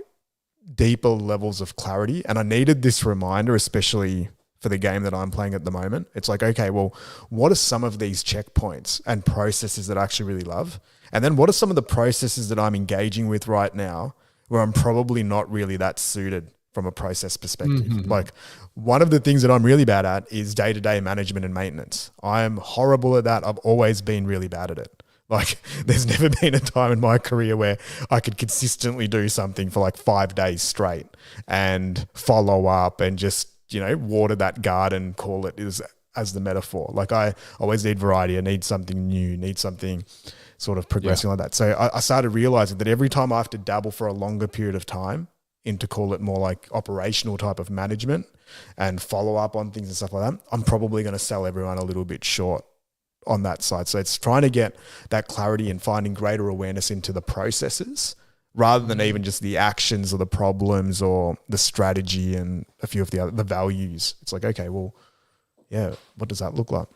deeper levels of clarity, and I needed this reminder, especially for the game that I'm playing at the moment. It's like, okay, well, what are some of these checkpoints and processes that I actually really love? And then what are some of the processes that I'm engaging with right now where I'm probably not really that suited from a process perspective? Like, one of the things that I'm really bad at is day-to-day management and maintenance. I'm horrible at that. I've always been really bad at it. Like, there's never been a time in my career where I could consistently do something for like 5 days straight and follow up and just, water that garden, call it as the metaphor. Like, I always need variety. I need something new, need something sort of progressing like that. So I started realizing that every time I have to dabble for a longer period of time into, call it more like operational type of management and follow up on things and stuff like that, I'm probably going to sell everyone a little bit short on that side. So it's trying to get that clarity and finding greater awareness into the processes rather than even just the actions or the problems or the strategy and a few of the values. It's like, okay, well, yeah, what does that look like?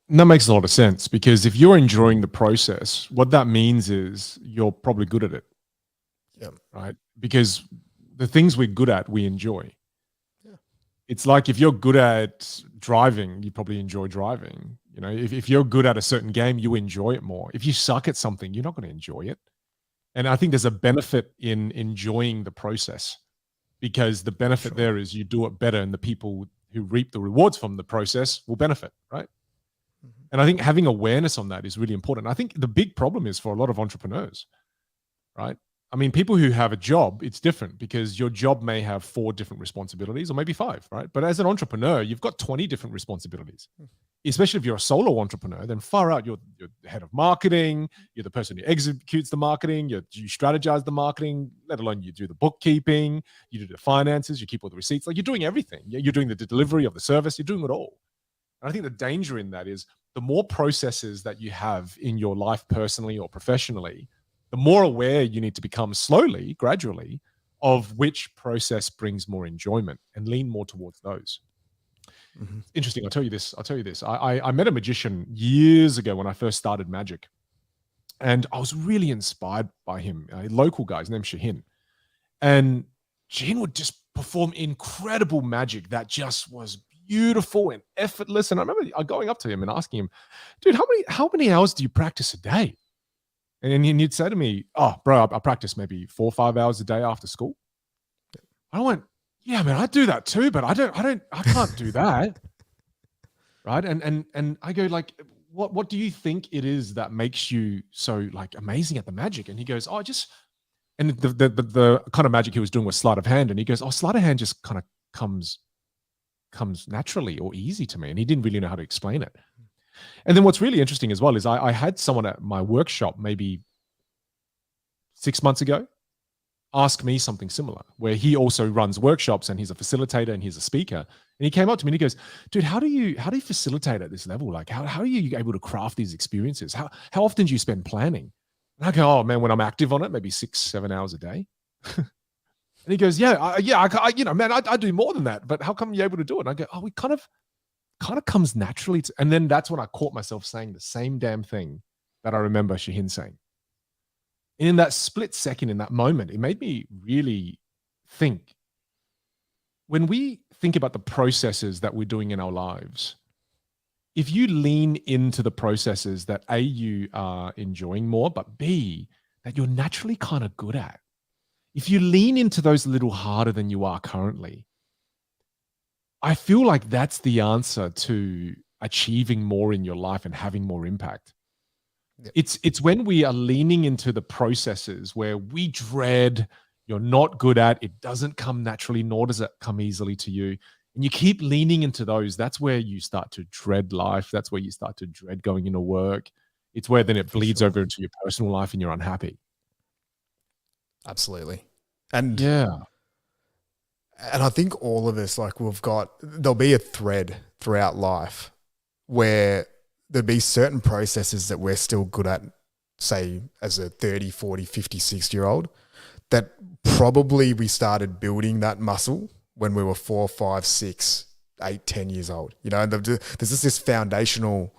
And that makes a lot of sense, because if you're enjoying the process, what that means is you're probably good at it. Yeah. Right? Because the things we're good at, we enjoy. Yeah. It's like if you're good at driving, you probably enjoy driving. If you're good at a certain game, you enjoy it more. If you suck at something, you're not going to enjoy it. And I think there's a benefit in enjoying the process, because the benefit there is you do it better, and the people who reap the rewards from the process will benefit, right? And I think having awareness on that is really important. I think the big problem is for a lot of entrepreneurs, right? I mean, people who have a job, it's different, because your job may have 4 different responsibilities or maybe 5, right? But as an entrepreneur, you've got 20 different responsibilities. Especially if you're a solo entrepreneur, then far out, you're the head of marketing, you're the person who executes the marketing, you strategize the marketing, let alone you do the bookkeeping, you do the finances, you keep all the receipts. Like, you're doing everything. You're doing the delivery of the service, you're doing it all. And I think the danger in that is the more processes that you have in your life personally or professionally, the more aware you need to become slowly, gradually, of which process brings more enjoyment, and lean more towards those. Interesting. I'll tell you this. I met a magician years ago when I first started magic, and I was really inspired by him. A local guy, his name's Shahin. And Shahin would just perform incredible magic that just was beautiful and effortless. And I remember going up to him and asking him, dude, how many hours do you practice a day? And he'd say to me, oh, bro, I practice maybe 4 or 5 hours a day after school. I went, yeah, man, I do that too, but I can't do that. Right. And I go, like, what do you think it is that makes you so like amazing at the magic? And he goes, oh, and the kind of magic he was doing was sleight of hand. And he goes, oh, sleight of hand just kind of comes naturally or easy to me. And he didn't really know how to explain it. And then what's really interesting as well is I had someone at my workshop maybe 6 months ago ask me something similar, where he also runs workshops and he's a facilitator and he's a speaker. And he came up to me and he goes, dude, how do you facilitate at this level? Like, how are you able to craft these experiences? How often do you spend planning? And I go, oh man, when I'm active on it, maybe 6-7 hours a day. And he goes, I do more than that, but how come you're able to do it? And I go, oh, we kind of comes naturally. And then that's when I caught myself saying the same damn thing that I remember Shahin saying. And in that split second, in that moment, it made me really think. When we think about the processes that we're doing in our lives, if you lean into the processes that A, you are enjoying more, but B, that you're naturally kind of good at, if you lean into those a little harder than you are currently, I feel like that's the answer to achieving more in your life and having more impact. Yep. It's when we are leaning into the processes where we dread, you're not good at, it doesn't come naturally, nor does it come easily to you. And you keep leaning into those. That's where you start to dread life. That's where you start to dread going into work. It's where then it bleeds over into your personal life and you're unhappy. Absolutely. And yeah. And I think all of us, like there'll be a thread throughout life where there'd be certain processes that we're still good at, say, as a 30, 40, 50, 60-year-old, that probably we started building that muscle when we were 4, 5, 6, 8, 10 years old. You know, there's just this foundational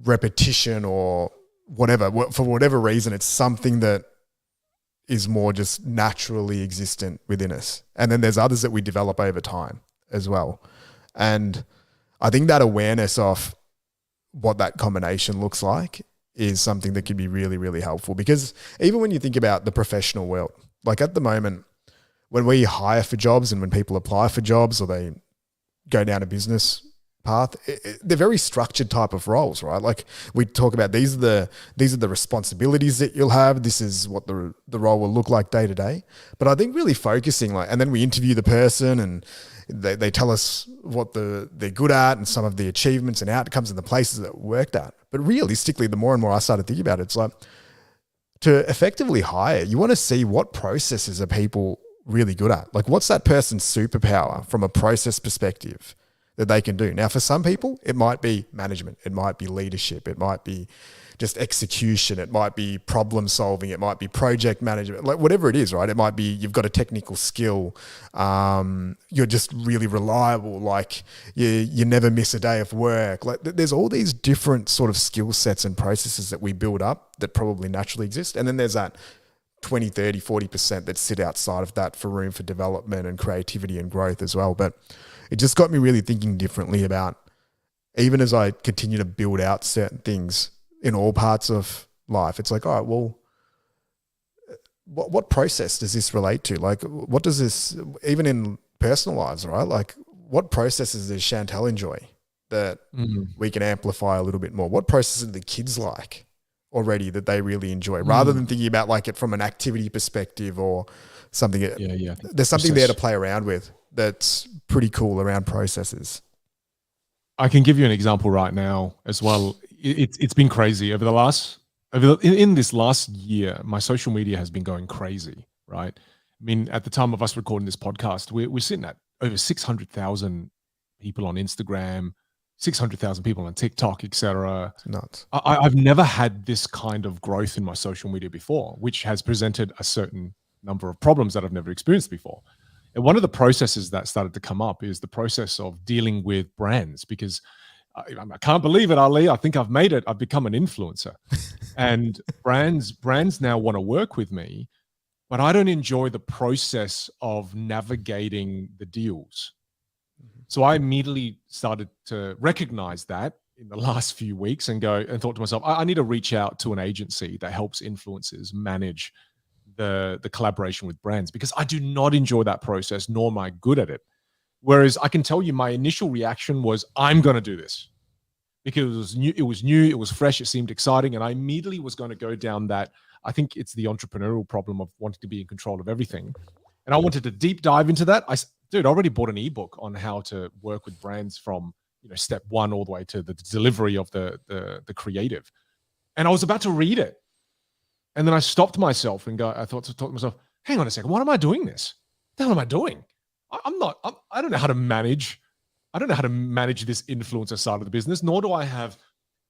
repetition or whatever. For whatever reason, it's something that is more just naturally existent within us. And then there's others that we develop over time as well. And I think that awareness of what that combination looks like is something that can be really, really helpful, because even when you think about the professional world, like at the moment, when we hire for jobs and when people apply for jobs or they go down a business path, they're very structured type of roles, right? Like we talk about these are the responsibilities that you'll have. This is what the role will look like day to day. But I think really focusing and then we interview the person and they tell us what they're good at and some of the achievements and outcomes and the places that worked at. But realistically, the more and more I started thinking about it, it's like to effectively hire, you want to see what processes are people really good at. Like what's that person's superpower from a process perspective that they can do. Now, for some people, it might be management. It might be leadership. It might be just execution. It might be problem solving. It might be project management, like whatever it is, right? It might be you've got a technical skill. You're just really reliable. Like you never miss a day of work. Like there's all these different sort of skill sets and processes that we build up that probably naturally exist. And then there's that 20, 30, 40% that sit outside of that for room for development and creativity and growth as well. But it just got me really thinking differently about, even as I continue to build out certain things in all parts of life, it's like, all right, well, what process does this relate to? Like, what does this, even in personal lives, right? Like, what processes does Chantel enjoy that we can amplify a little bit more? What processes do the kids like already that they really enjoy, rather than thinking about like it from an activity perspective or something? There's something there to play around with that's pretty cool around processes. I can give you an example right now as well. It's been crazy in this last year. My social media has been going crazy, right? I mean, at the time of us recording this podcast, we're sitting at over 600,000 people on Instagram, 600,000 people on TikTok, etc. It's nuts. I've never had this kind of growth in my social media before, which has presented a certain number of problems that I've never experienced before. And one of the processes that started to come up is the process of dealing with brands, because I can't believe it, Ali. I think I've made it. I've become an influencer. And brands now want to work with me, but I don't enjoy the process of navigating the deals. So I immediately started to recognize that in the last few weeks and thought to myself, I need to reach out to an agency that helps influencers manage the collaboration with brands, because I do not enjoy that process, nor am I good at it. Whereas I can tell you my initial reaction was, I'm going to do this because it was new, it was fresh, it seemed exciting. And I immediately was going to go down that, I think it's the entrepreneurial problem of wanting to be in control of everything. And I wanted to deep dive into that. I already bought an ebook on how to work with brands from step one all the way to the delivery of the creative. And I was about to read it. And then I stopped myself and I thought to myself, hang on a second, why am I doing this? What the hell am I doing? I don't know how to manage. I don't know how to manage this influencer side of the business, nor do I have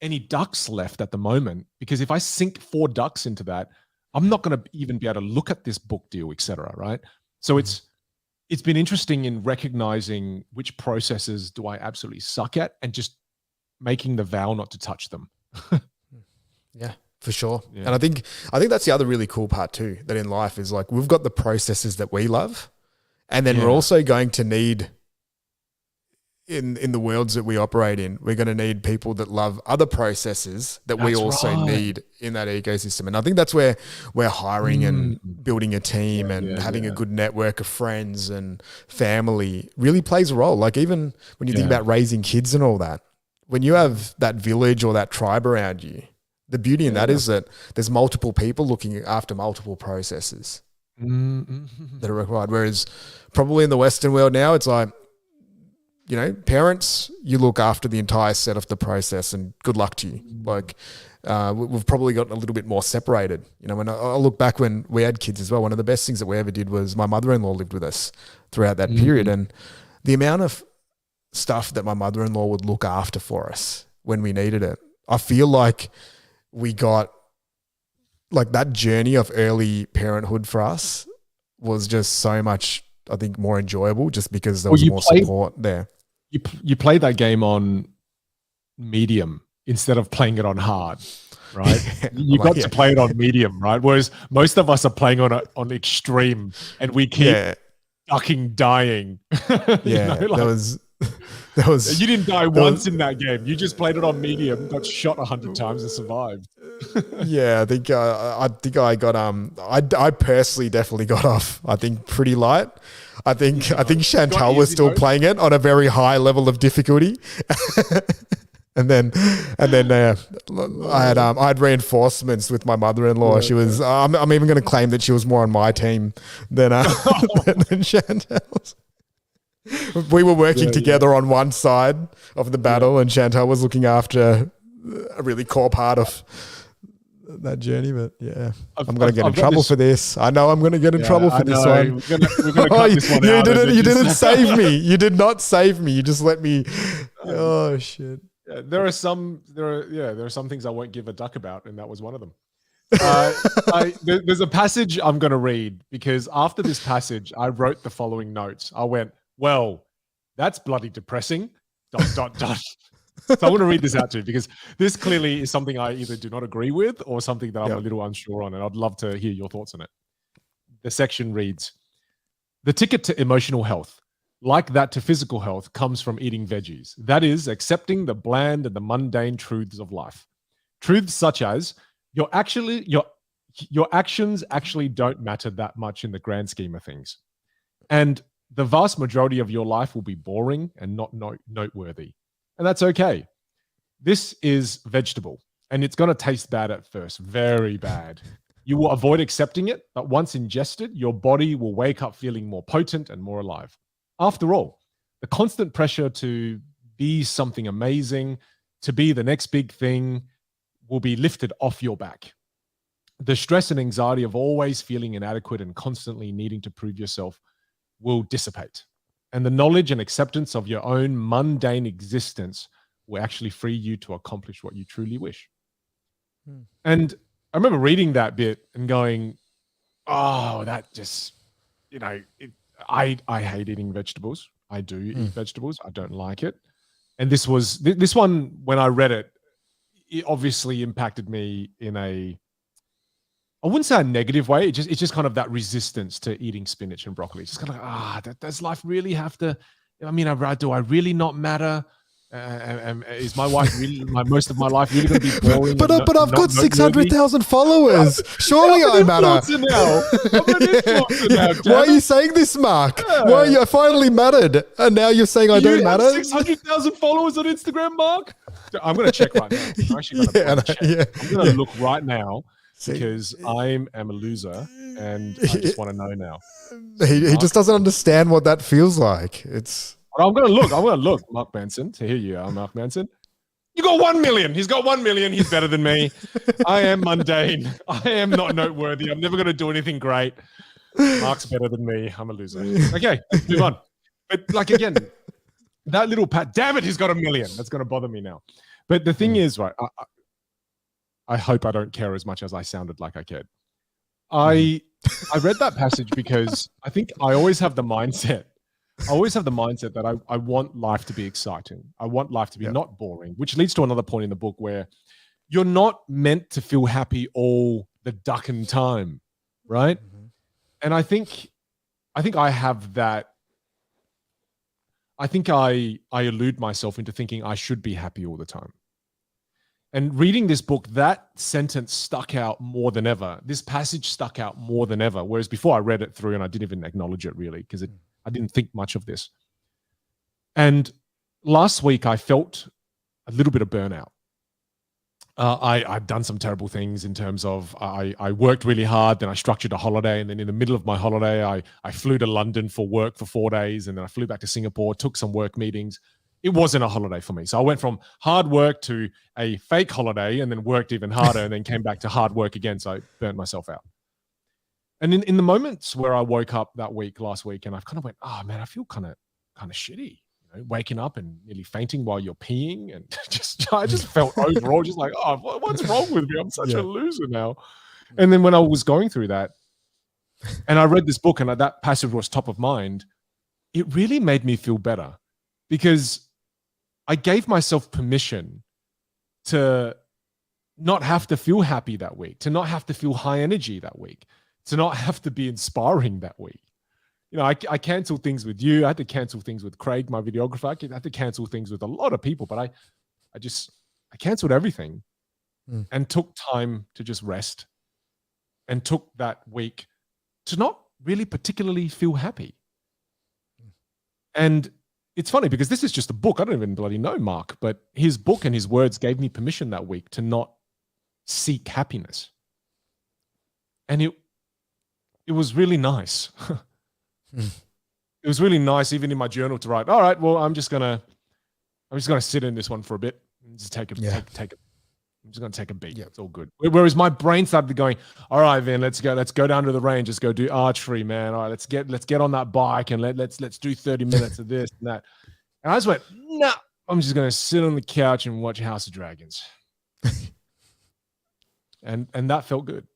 any ducks left at the moment, because if I sink 4 ducks into that, I'm not going to even be able to look at this book deal, etc. Right? So it's been interesting in recognizing which processes do I absolutely suck at and just making the vow not to touch them. Yeah. For sure. Yeah. And I think that's the other really cool part too, that in life is like, we've got the processes that we love, and then we're also going to need in the worlds that we operate in, we're going to need people that love other processes that we also need in that ecosystem. And I think that's where we're hiring and building a team and having a good network of friends and family really plays a role. Like even when you think about raising kids and all that, when you have that village or that tribe around you, the beauty in that is that there's multiple people looking after multiple processes that are required. Whereas probably in the Western world now, it's like, parents, you look after the entire set of the process and good luck to you. Like we've probably gotten a little bit more separated. When I look back when we had kids as well, one of the best things that we ever did was my mother-in-law lived with us throughout that period. And the amount of stuff that my mother-in-law would look after for us when we needed it. I feel like we got like that journey of early parenthood for us was just so much, I think, more enjoyable just because there was more support there. You played that game on medium instead of playing it on hard, right? You got to play it on medium, right? Whereas most of us are playing on extreme, and we keep fucking dying. There was. You didn't die once in that game. You just played it on medium, got shot 100 times, and survived. Yeah, I think I got I personally definitely got off. I think pretty light. I think Chantal was still playing it on a very high level of difficulty. And then I had reinforcements with my mother-in-law. She was I'm even going to claim that she was more on my team than Chantal's. We were working together on one side of the battle, and Chantal was looking after a really core part of that journey. But I'm going to get in trouble for this. I know I'm going to get in trouble for this one. We're gonna cut this one out. You didn't save me. You did not save me. You just let me. Oh shit. Yeah, there are some things I won't give a duck about, and that was one of them. There's a passage I'm going to read because after this passage, I wrote the following notes. I went, well, that's bloody depressing. ... So I want to read this out to you because this clearly is something I either do not agree with or something that I'm a little unsure on, and I'd love to hear your thoughts on it. The section reads, the ticket to emotional health, like that to physical health, comes from eating veggies. That is, accepting the bland and the mundane truths of life. Truths such as your actions actually don't matter that much in the grand scheme of things. And the vast majority of your life will be boring and not noteworthy. And that's okay. This is vegetable, and it's going to taste bad at first, very bad. You will avoid accepting it, but once ingested, your body will wake up feeling more potent and more alive. After all, the constant pressure to be something amazing, to be the next big thing, will be lifted off your back. The stress and anxiety of always feeling inadequate and constantly needing to prove yourself will dissipate. And the knowledge and acceptance of your own mundane existence will actually free you to accomplish what you truly wish. And I remember reading that bit and going, oh, that just, I hate eating vegetables. I do eat vegetables. I don't like it. And this one, when I read it, it obviously impacted me in I wouldn't say a negative way. It's just kind of that resistance to eating spinach and broccoli. It's just kind of does life really have to? I mean, do I really not matter? Is my wife really? Most of my life really going to be boring? But I've got 600,000 followers. Surely I matter. Why are you saying this, Mark? Why you finally mattered, and now you're saying I don't matter? 600,000 followers on Instagram, Mark. I'm going to check right now. I'm actually going to I'm going to look right now. Because I am a loser, and I just want to know now. He just doesn't understand what that feels like. I'm going to look. Mark Manson, to hear you, Mark Manson. You got 1 million. He's got 1 million. He's better than me. I am mundane. I am not noteworthy. I'm never going to do anything great. Mark's better than me. I'm a loser. Okay, let's move on. But again, that little pat. Damn it, he's got 1 million. That's going to bother me now. But the thing is, right. I hope I don't care as much as I sounded like I cared. I read that passage because I think I always have the mindset. That I want life to be exciting. I want life to be not boring, which leads to another point in the book where you're not meant to feel happy all the ducking time, right? Mm-hmm. And I think I have that. I think I elude myself into thinking I should be happy all the time. And reading this book, that sentence stuck out more than ever. This passage stuck out more than ever. Whereas before I read it through and I didn't even acknowledge it really because I didn't think much of this. And last week I felt a little bit of burnout. I'd done some terrible things in terms of I worked really hard, then I structured a holiday, and then in the middle of my holiday, I flew to London for work for 4 days, and then I flew back to Singapore, took some work meetings. It wasn't a holiday for me. So I went from hard work to a fake holiday and then worked even harder and then came back to hard work again. So I burnt myself out. And in the moments where I woke up that week, last week, and I kind of went, oh man, I feel kind of shitty. waking up and nearly fainting while you're peeing, and I just felt overall just like, oh, what's wrong with me? I'm such a loser now. And then when I was going through that, and I read this book, and that passage was top of mind, it really made me feel better, because I gave myself permission to not have to feel happy that week, to not have to feel high energy that week, to not have to be inspiring that week. I canceled things with you. I had to cancel things with Craig, my videographer. I had to cancel things with a lot of people, but I canceled everything and took time to just rest, and took that week to not really particularly feel happy. And it's funny because this is just a book. I don't even bloody know Mark, but his book and his words gave me permission that week to not seek happiness. And it was really nice. It was really nice, even in my journal, to write, all right, well, I'm just gonna sit in this one for a bit and just take a I'm just gonna take a beat. It's all good. Whereas my brain started going, all right, Vin, let's go down to the range, let's go do archery, man. All right, let's get on that bike and let's do 30 minutes of this and that. And I just went, no, I'm just gonna sit on the couch and watch House of Dragons. and that felt good.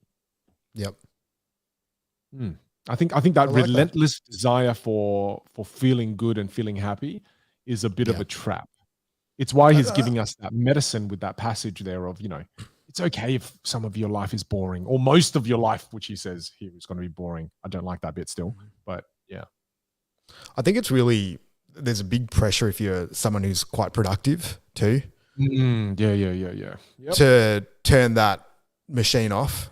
Yep. I think that relentless desire for feeling good and feeling happy is a bit of a trap. It's why he's giving us that medicine with that passage there of, it's okay if some of your life is boring, or most of your life, which he says here is going to be boring. I don't like that bit still, but yeah. I think it's really, there's a big pressure if you're someone who's quite productive too. Yeah. Yep. To turn that machine off.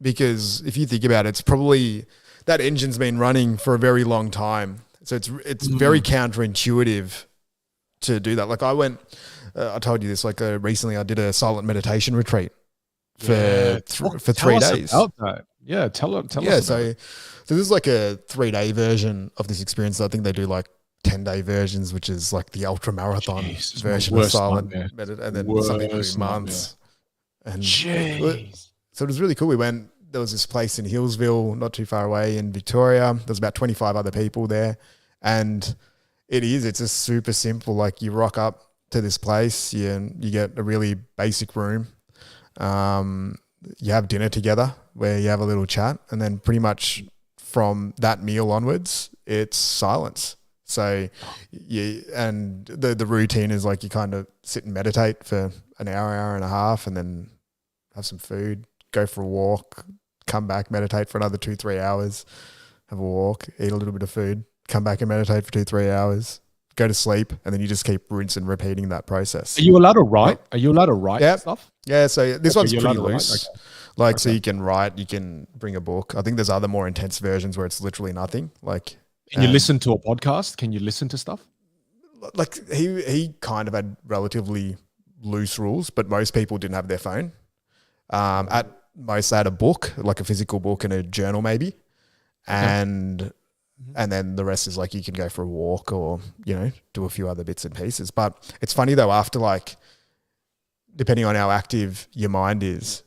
Because if you think about it, it's probably that engine's been running for a very long time. So it's very counterintuitive to do that. Like I told you this, recently I did a silent meditation retreat for 3 days. About that. Yeah, tell us about it. So this is like a 3-day version of this experience. I think they do like 10-day versions, which is like the ultra marathon version of silent meditation, and then something for months. And so it was really cool. There was this place in Hillsville, not too far away in Victoria. There's about 25 other people there. And it's just super simple. Like you rock up to this place, you get a really basic room. You have dinner together where you have a little chat. And then pretty much from that meal onwards, it's silence. So the routine is like you kind of sit and meditate for an hour and a half, and then have some food, go for a walk, come back, meditate for another 2-3 hours, have a walk, eat a little bit of food, come back and meditate for 2-3 hours, go to sleep, and then you just keep rinse and repeating that process. Are you allowed to write? Are you allowed to write stuff? Yeah, so this one's pretty loose. Okay. So you can write, you can bring a book. I think there's other more intense versions where it's literally nothing. Can you listen to a podcast? Can you listen to stuff? Like he kind of had relatively loose rules, but most people didn't have their phone. At most, I had a book, like a physical book and a journal maybe. And then the rest is like you can go for a walk or, do a few other bits and pieces. But it's funny though, after depending on how active your mind is,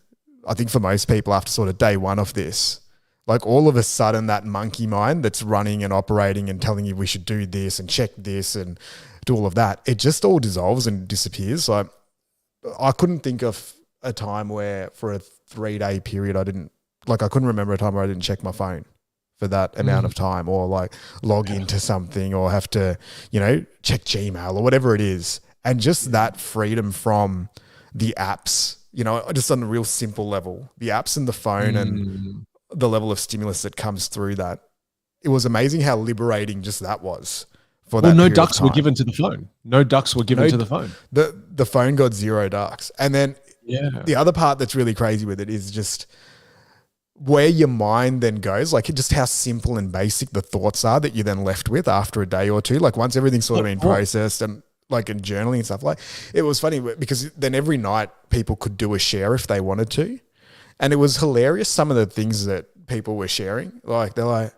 I think for most people after sort of day one of this, like all of a sudden that monkey mind that's running and operating and telling you we should do this and check this and do all of that, it just all dissolves and disappears. So I couldn't think of a time where for a 3-day period I couldn't remember a time where I didn't check my phone for that amount of time, or log into something, or have to, check Gmail or whatever it is. And just that freedom from the apps, just on a real simple level, the apps and the phone and the level of stimulus that comes through that. It was amazing how liberating just that was. No ducks were given to the phone. No ducks were given to the phone. The phone got 0 ducks. And then the other part that's really crazy with it is just where your mind then goes, like just how simple and basic the thoughts are that you're then left with after a day or two. Like once everything's sort of been processed and in journaling and stuff, it was funny because then every night people could do a share if they wanted to. And it was hilarious. Some of the things that people were sharing, they're like,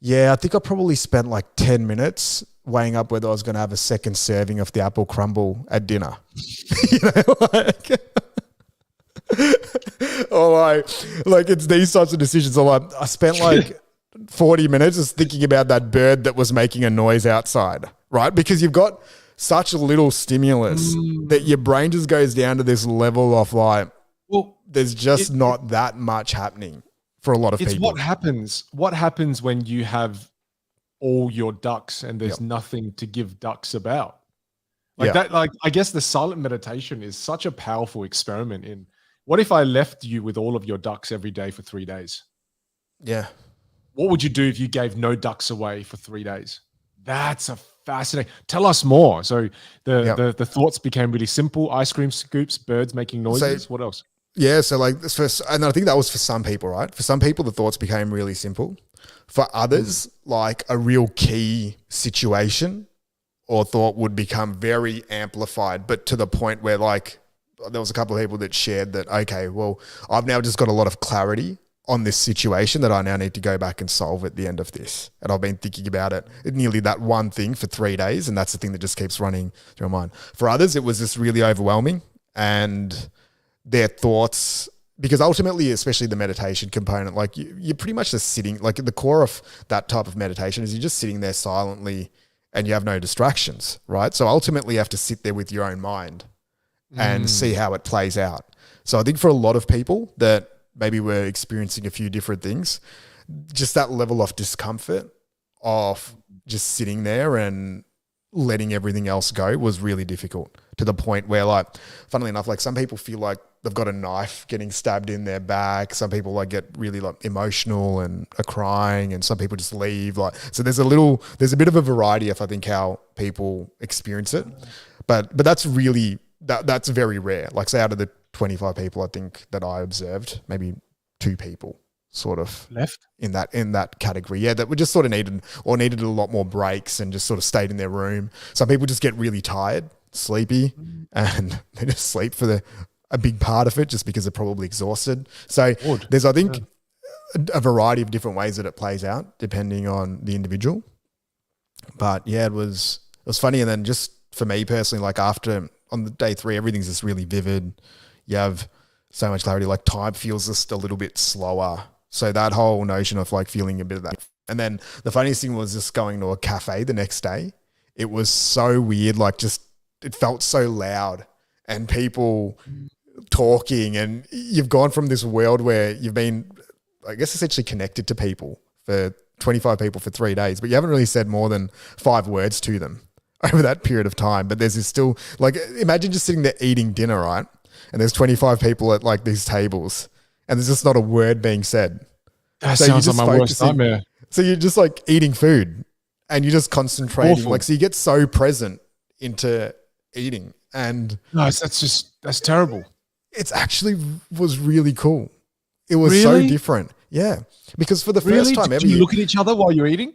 yeah, I think I probably spent 10 minutes weighing up whether I was going to have a second serving of the apple crumble at dinner. Or it's these types of decisions. I spent 40 minutes just thinking about that bird that was making a noise outside, right? Because you've got such a little stimulus that your brain just goes down to this level of like, well, there's just not that much happening for a lot of people. What happens when you have all your ducks and there's Yep. nothing to give ducks about? Like I guess the silent meditation is such a powerful experiment in what if I left you with all of your ducks every day for 3 days? Yeah. What would you do if you gave no ducks away for 3 days? That's a fascinating. Tell us more. So the thoughts became really simple. Ice cream scoops, birds making noises. What else? Yeah, so like this first, and I think that was for some people, right? For some people, the thoughts became really simple. For others, like a real key situation or thought would become very amplified, but to the point where like there was a couple of people that shared that, okay, well, I've now just got a lot of clarity on this situation that I now need to go back and solve at the end of this. And I've been thinking about it, nearly that one thing for 3 days. And that's the thing that just keeps running through my mind. For others, it was just really overwhelming and their thoughts, because ultimately, especially the meditation component, like you're pretty much just sitting, like at the core of that type of meditation is you're just sitting there silently and you have no distractions, right? So ultimately you have to sit there with your own mind and see how it plays out. So I think for a lot of people that maybe we're experiencing a few different things, just that level of discomfort of just sitting there and letting everything else go was really difficult, to the point where, like, funnily enough, like some people feel like they've got a knife getting stabbed in their back. Some people like get really like emotional and are crying, and some people just leave. Like, so there's a bit of a variety of, I think, how people experience it, but that's really, that's very rare. Like, say out of the 25 people, I think that I observed, maybe 2 people sort of left in that category. Yeah, that we just sort of needed a lot more breaks and just sort of stayed in their room. Some people just get really tired, sleepy, and they just sleep for a big part of it just because they're probably exhausted. So there's, I think, a variety of different ways that it plays out depending on the individual. But yeah, it was funny. And then just for me personally, like after on the day 3, everything's just really vivid. You have so much clarity, like time feels just a little bit slower. So that whole notion of like feeling a bit of that. And then the funniest thing was just going to a cafe the next day. It was so weird. Like just, it felt so loud and people talking, and you've gone from this world where you've been, I guess, essentially connected to people for 25 people for 3 days, but you haven't really said more than 5 words to them over that period of time. But there's this still, like, imagine just sitting there eating dinner, right? And there's 25 people at like these tables and there's just not a word being said. That sounds like my worst nightmare. So you're just like eating food and you're just concentrating. Awful. Like, so you get so present into eating, and no, that's terrible. It's actually was really cool. It was Really? so different. Yeah. Because for the first time ever, Did you look at each other while you're eating?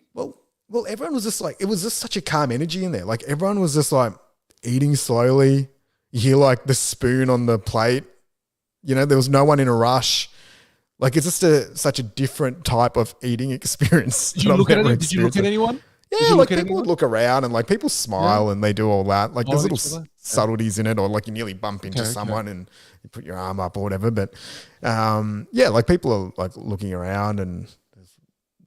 well, everyone was just like, it was just such a calm energy in there. Like everyone was just like eating slowly. You hear like the spoon on the plate. You know, there was no one in a rush. Like, it's just such a different type of eating experience. Did you look at anyone? Yeah, like people would look around and like people smile and they do all that. Like there's little subtleties in it, or like you nearly bump into someone and you put your arm up or whatever. But yeah, like people are like looking around and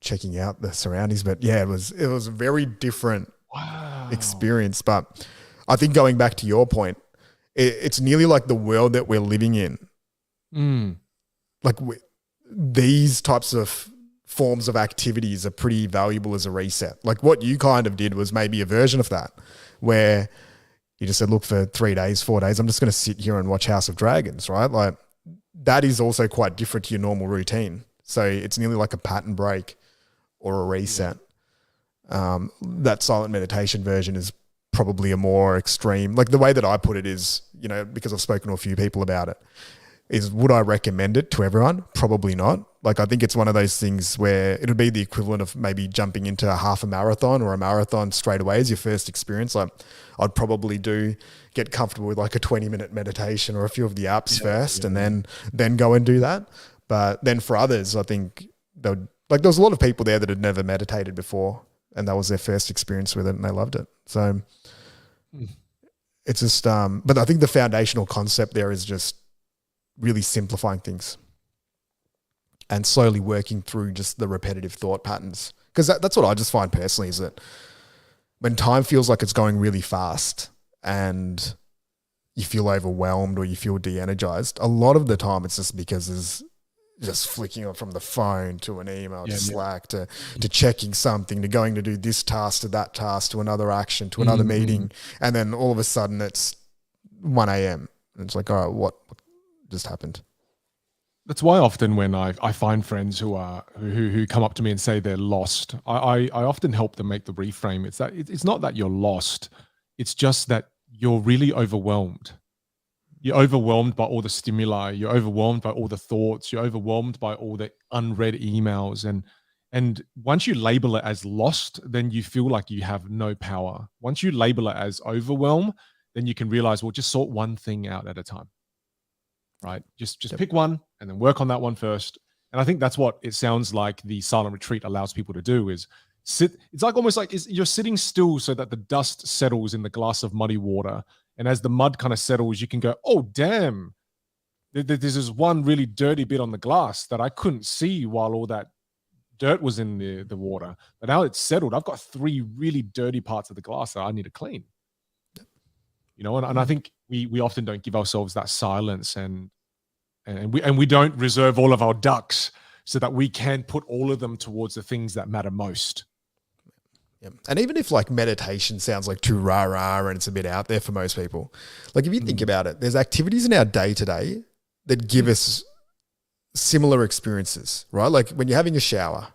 checking out the surroundings. But yeah, it was a very different experience. But I think going back to your point, it's nearly like the world that we're living in. Like these types of forms of activities are pretty valuable as a reset. Like what you kind of did was maybe a version of that, where you just said, look, for 3 days, 4 days, I'm just going to sit here and watch House of Dragons, right? Like that is also quite different to your normal routine. So it's nearly like a pattern break or a reset. That silent meditation version is probably a more extreme. Like the way that I put it is, you know, because I've spoken to a few people about it, is would I recommend it to everyone? Probably not. Like I think it's one of those things where it would be the equivalent of maybe jumping into a half a marathon or a marathon straight away as your first experience. Like I'd probably get comfortable with like a 20-minute meditation or a few of the apps first and then go and do that. But then for others, I think there was a lot of people there that had never meditated before and that was their first experience with it and they loved it. So it's just, but I think the foundational concept there is just really simplifying things and slowly working through just the repetitive thought patterns. Because that's what I just find personally is that when time feels like it's going really fast and you feel overwhelmed or you feel de-energized, a lot of the time it's just because there's just flicking on from the phone to an email to Slack to checking something to going to do this task to that task to another action to another meeting, and then all of a sudden it's 1 a.m. and it's like, all right, what just happened? That's why often when I find friends who come up to me and say they're lost, I often help them make the reframe. It's that it's not that you're lost, it's just that you're really overwhelmed. You're overwhelmed by all the stimuli. You're overwhelmed by all the thoughts. You're overwhelmed by all the unread emails. And once you label it as lost, then you feel like you have no power. Once you label it as overwhelm, then you can realize, well, just sort one thing out at a time, right? Just pick one and then work on that one first. And I think that's what it sounds like the silent retreat allows people to do is sit. It's like almost like you're sitting still so that the dust settles in the glass of muddy water. And as the mud kind of settles, you can go, oh, damn, there's this one really dirty bit on the glass that I couldn't see while all that dirt was in the water. But now it's settled. I've got 3 really dirty parts of the glass that I need to clean. You know, and I think we often don't give ourselves that silence and we don't reserve all of our ducks so that we can put all of them towards the things that matter most. Yeah. And even if like meditation sounds like too rah-rah and it's a bit out there for most people, like if you think about it, there's activities in our day-to-day that give us similar experiences, right? Like when you're having a shower,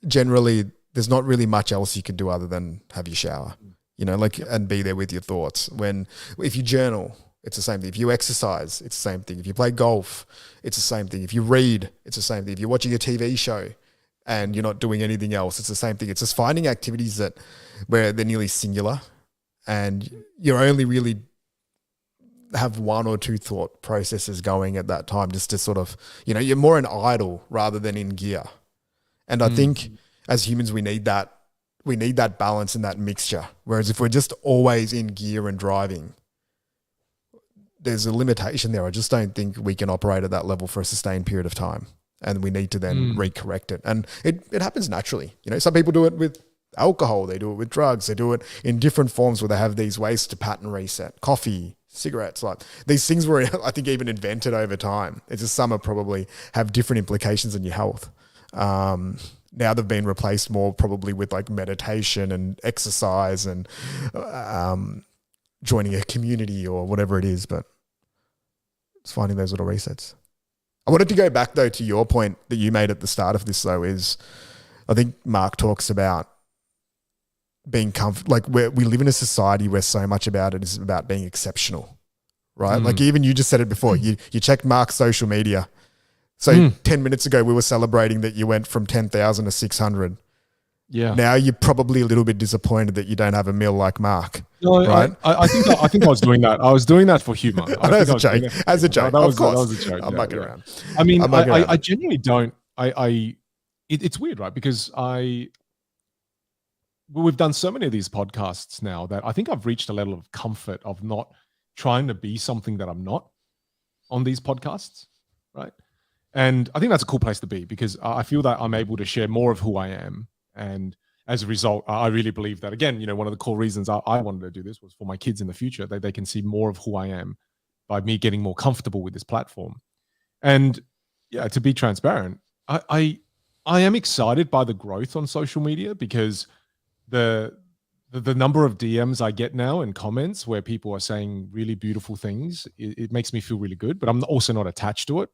generally there's not really much else you can do other than have your shower, you know, like, and be there with your thoughts. If you journal, it's the same thing. If you exercise, it's the same thing. If you play golf, it's the same thing. If you read, it's the same thing. If you're watching a TV show and you're not doing anything else, it's the same thing. It's just finding activities where they're nearly singular and you only really have 1 or 2 thought processes going at that time, just to sort of, you know, you're more in idle rather than in gear. And I think as humans, we need that balance and that mixture. Whereas if we're just always in gear and driving, there's a limitation there. I just don't think we can operate at that level for a sustained period of time. And we need to then recorrect it. And it happens naturally. You know, some people do it with alcohol. They do it with drugs. They do it in different forms where they have these ways to pattern reset. Coffee, cigarettes, like these things were, I think, even invented over time. It's just some probably have different implications on your health. Now they've been replaced more probably with like meditation and exercise and joining a community or whatever it is. But it's finding those little resets. I wanted to go back though to your point that you made at the start of this though, is I think Mark talks about being like we live in a society where so much about it is about being exceptional, right? Like even you just said it before, you checked Mark's social media. So 10 minutes ago, we were celebrating that you went from 10,000 to 600. Yeah. Now you're probably a little bit disappointed that you don't have a meal like Mark. No, right? I think I was doing that. I was doing that for humor. As a joke. As a joke. Of course. That was a joke. I'm mucking around. I mean, I genuinely don't. It's weird, right? Because we've done so many of these podcasts now that I think I've reached a level of comfort of not trying to be something that I'm not on these podcasts, right? And I think that's a cool place to be because I feel that I'm able to share more of who I am. And as a result, I really believe that, again, you know, one of the core reasons I wanted to do this was for my kids in the future. They can see more of who I am by me getting more comfortable with this platform. And yeah, to be transparent, I am excited by the growth on social media because the number of DMs I get now and comments where people are saying really beautiful things, it makes me feel really good, but I'm also not attached to it.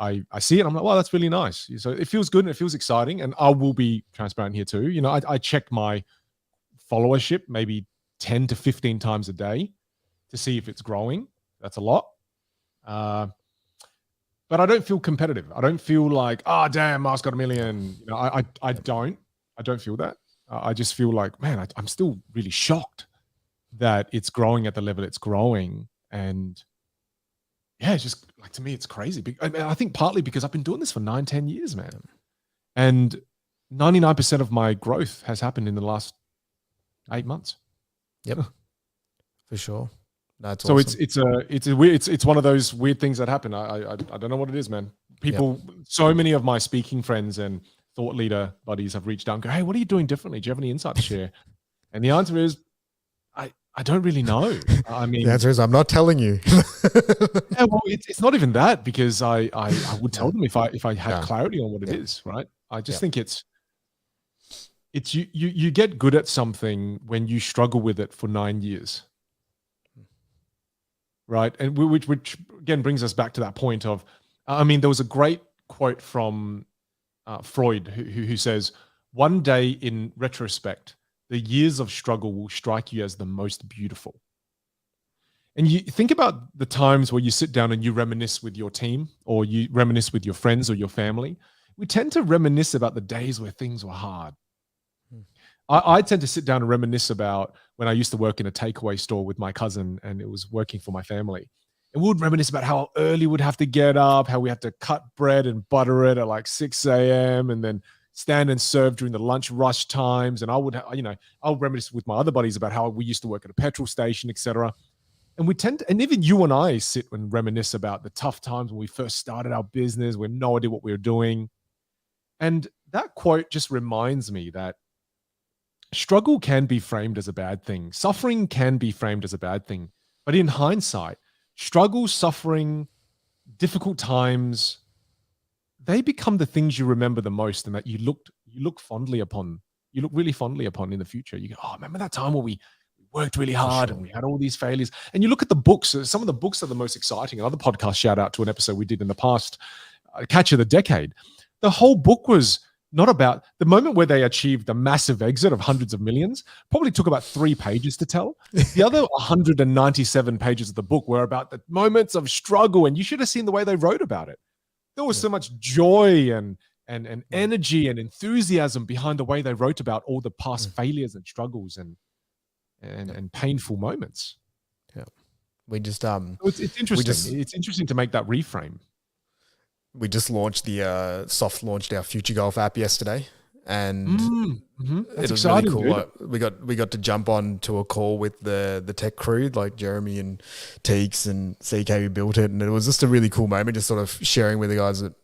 I see it. I'm like, wow, that's really nice. So it feels good and it feels exciting. And I will be transparent here too. You know, I check my followership maybe 10 to 15 times a day to see if it's growing. That's a lot. But I don't feel competitive. I don't feel like, oh, damn, Mark's got 1 million. You know, I don't feel that. I just feel like, man, I'm still really shocked that it's growing at the level it's growing. And yeah, it's just like, to me, it's crazy. I think partly because I've been doing this for 9-10 years, man. And 99% of my growth has happened in the last 8 months. Yep. For sure. That's so awesome. It's one of those weird things that happen. I don't know what it is, man. People, so many of my speaking friends and thought leader buddies have reached out and go, hey, what are you doing differently? Do you have any insight to share? And the answer is, I don't really know. I mean, the answer is I'm not telling you. yeah, well, it's not even that, because I would tell them if I had clarity on what it is, right? I just think it's you get good at something when you struggle with it for 9 years, right? And which again brings us back to that point of, I mean, there was a great quote from Freud who says, "One day in retrospect, the years of struggle will strike you as the most beautiful." And you think about the times where you sit down and you reminisce with your team, or you reminisce with your friends or your family. We tend to reminisce about the days where things were hard. I tend to sit down and reminisce about when I used to work in a takeaway store with my cousin, and it was working for my family. And we would reminisce about how early we'd have to get up, how we had to cut bread and butter it at like 6 a.m. and then stand and serve during the lunch rush times. And I would, I'll reminisce with my other buddies about how we used to work at a petrol station, etc. And we tend to, and even you and I sit and reminisce about the tough times when we first started our business. We had no idea what we were doing. And that quote just reminds me that struggle can be framed as a bad thing. Suffering can be framed as a bad thing. But in hindsight, struggle, suffering, difficult times, they become the things you remember the most, and that you look fondly upon. You look really fondly upon in the future. You go, oh, remember that time where we worked really hard and we had all these failures. And you look at the books. Some of the books are the most exciting. Another podcast shout out to an episode we did in the past, Catch of the Decade. The whole book was not about the moment where they achieved a massive exit of hundreds of millions. Probably took about 3 pages to tell. The other 197 pages of the book were about the moments of struggle. And you should have seen the way they wrote about it. There was so much joy and energy and enthusiasm behind the way they wrote about all the past failures and struggles and painful moments. Yeah. We just it's interesting. It's interesting to make that reframe. We just launched soft launched our Future Golf app yesterday, and That's it was exciting, really cool. We got to jump on to a call with the tech crew, like Jeremy and Teeks and CK who built it, and it was just a really cool moment, just sort of sharing with the guys that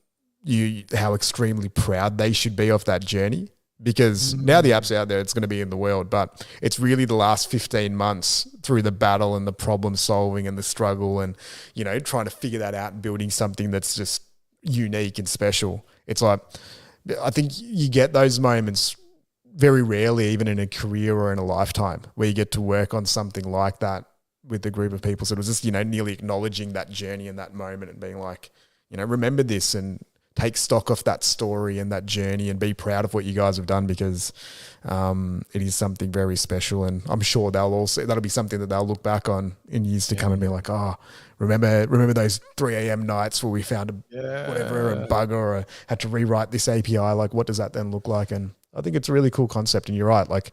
how extremely proud they should be of that journey. Because now the app's out there, it's going to be in the world, but it's really the last 15 months through the battle and the problem solving and the struggle and, trying to figure that out and building something that's just unique and special. It's like, I think you get those moments very rarely, even in a career or in a lifetime, where you get to work on something like that with a group of people. So it was just, nearly acknowledging that journey and that moment and being like, remember this and take stock of that story and that journey and be proud of what you guys have done, because it is something very special. And I'm sure that'll be something that they'll look back on in years to come and be like, oh, remember those 3 a.m. nights where we found a bug or had to rewrite this API. Like, what does that then look like? And I think it's a really cool concept. And you're right. Like,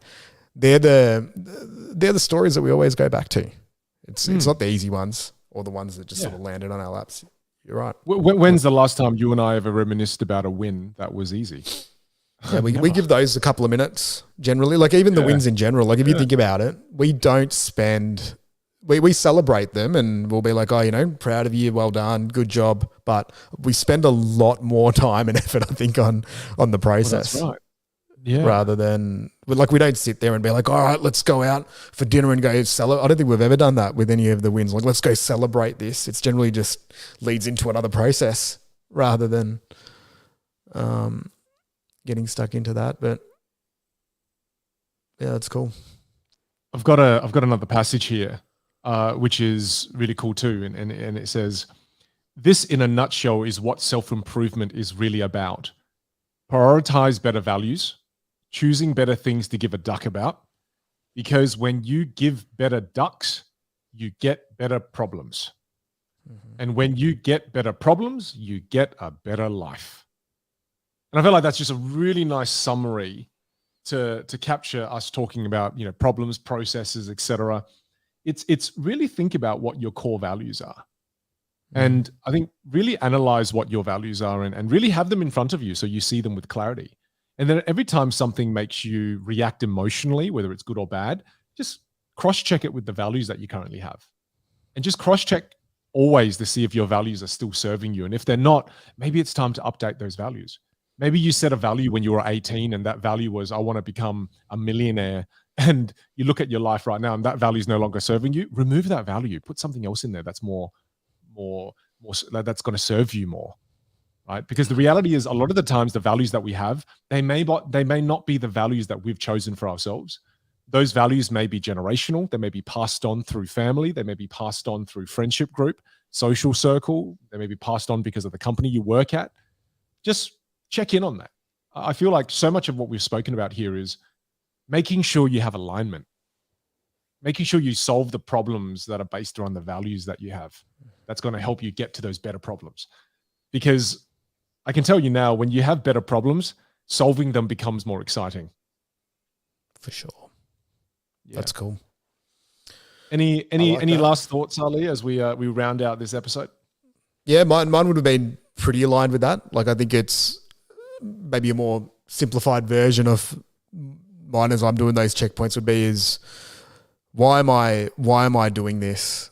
they're the stories that we always go back to. It's not the easy ones or the ones that just sort of landed on our laps. You're right. When's the last time you and I ever reminisced about a win that was easy? Yeah, we give those a couple of minutes generally. Like even the wins in general. Like if you think about it, we don't spend. We celebrate them and we'll be like, oh, proud of you, well done, good job. But we spend a lot more time and effort, I think, on the process. Well, that's right. Yeah. Rather than we don't sit there and be like, all right, let's go out for dinner and go celebrate. I don't think we've ever done that with any of the wins. Like, let's go celebrate this. It's generally just leads into another process rather than getting stuck into that. But yeah, that's cool. I've got another passage here, which is really cool too. And it says, this in a nutshell is what self-improvement is really about. Prioritize better values, choosing better things to give a duck about, because when you give better ducks, you get better problems. And when you get better problems, you get a better life. And I feel like that's just a really nice summary to capture us talking about, problems, processes, etc. It's really think about what your core values are. And I think really analyze what your values are and really have them in front of you so you see them with clarity. And then every time something makes you react emotionally, whether it's good or bad, just cross-check it with the values that you currently have. And just cross-check always to see if your values are still serving you. And if they're not, maybe it's time to update those values. Maybe you set a value when you were 18 and that value was, I want to become a millionaire and you look at your life right now and that value is no longer serving you, remove that value, put something else in there that's more that's going to serve you more, right? Because the reality is a lot of the times the values that we have, they may not be the values that we've chosen for ourselves. Those values may be generational. They may be passed on through family. They may be passed on through friendship group, social circle. They may be passed on because of the company you work at. Just check in on that. I feel like so much of what we've spoken about here is making sure you have alignment, making sure you solve the problems that are based around the values that you have. That's going to help you get to those better problems. Because I can tell you now, when you have better problems, solving them becomes more exciting. For sure. Yeah. That's cool. Any last thoughts, Ali, as we round out this episode? Yeah, mine would have been pretty aligned with that. Like, I think it's maybe a more simplified version of mine as I'm doing those checkpoints would be is why am I doing this?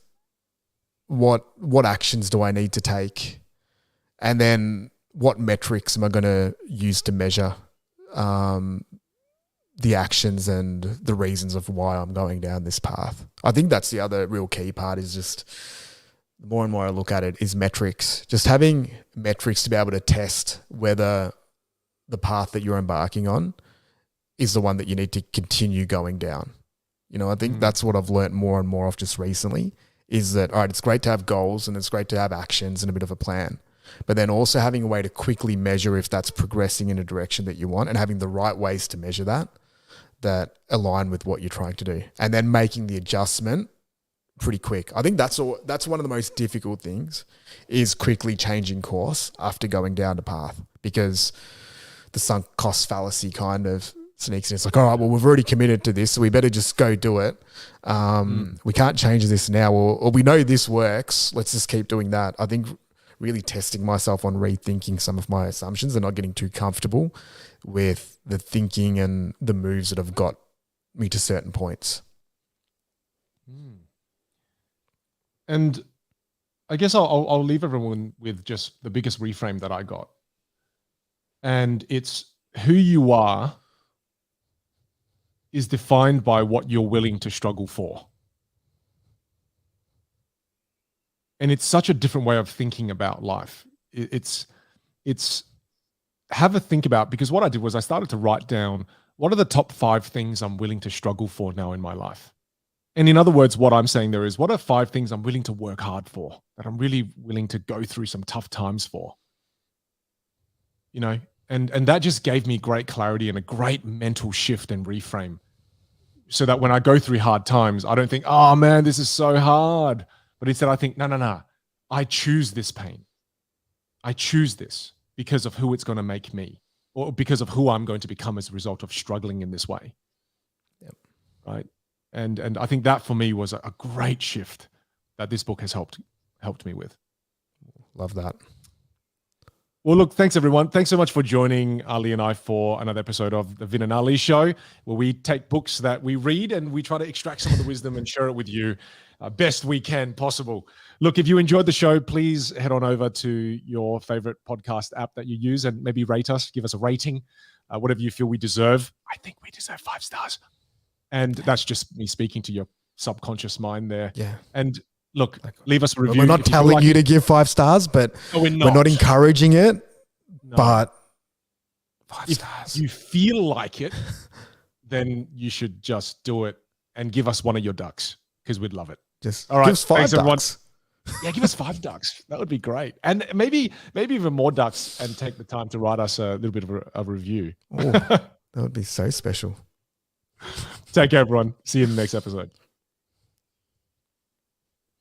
What actions do I need to take? And then what metrics am I going to use to measure the actions and the reasons of why I'm going down this path? I think that's the other real key part is just the more and more I look at it is metrics. Just having metrics to be able to test whether the path that you're embarking on is the one that you need to continue going down. You know, I think that's what I've learned more and more of just recently is that, all right, it's great to have goals and it's great to have actions and a bit of a plan, but then also having a way to quickly measure if that's progressing in a direction that you want and having the right ways to measure that align with what you're trying to do, and then making the adjustment pretty quick. I think that's one of the most difficult things is quickly changing course after going down the path, because the sunk cost fallacy kind of sneaks in. It's like, all right, well, we've already committed to this, so we better just go do it. We can't change this now, or we know this works. Let's just keep doing that. I think really testing myself on rethinking some of my assumptions and not getting too comfortable with the thinking and the moves that have got me to certain points. And I guess I'll leave everyone with just the biggest reframe that I got. And it's who you are is defined by what you're willing to struggle for. And it's such a different way of thinking about life. It's have a think about, because what I did was I started to write down what are the top 5 things I'm willing to struggle for now in my life. And in other words, what I'm saying there is, what are 5 things I'm willing to work hard for, that I'm really willing to go through some tough times for? You know, and that just gave me great clarity and a great mental shift and reframe, so that when I go through hard times, I don't think, oh man, this is so hard. But instead I think, no, I choose this pain. I choose this because of who it's going to make me, or because of who I'm going to become as a result of struggling in this way. Yep. Right. And I think that for me was a great shift that this book has helped me with. Love that. Well, look, thanks everyone. Thanks so much for joining Ali and I for another episode of the Vinh and Ali Show, where we take books that we read and we try to extract some of the wisdom and share it with you best we can possible. Look, if you enjoyed the show, please head on over to your favorite podcast app that you use and maybe rate us, give us a rating, whatever you feel we deserve. I think we deserve 5 stars. And that's just me speaking to your subconscious mind there. Yeah. And look, leave us a review. We're not telling you to give 5 stars, but we're not encouraging it. No. But 5 stars. If you feel like it, then you should just do it and give us one of your ducks, because we'd love it. Just all right. Give us 5 ducks. Yeah, give us 5 ducks. That would be great. And maybe even more ducks, and take the time to write us a little bit of a review. Oh, that would be so special. Take care, everyone. See you in the next episode.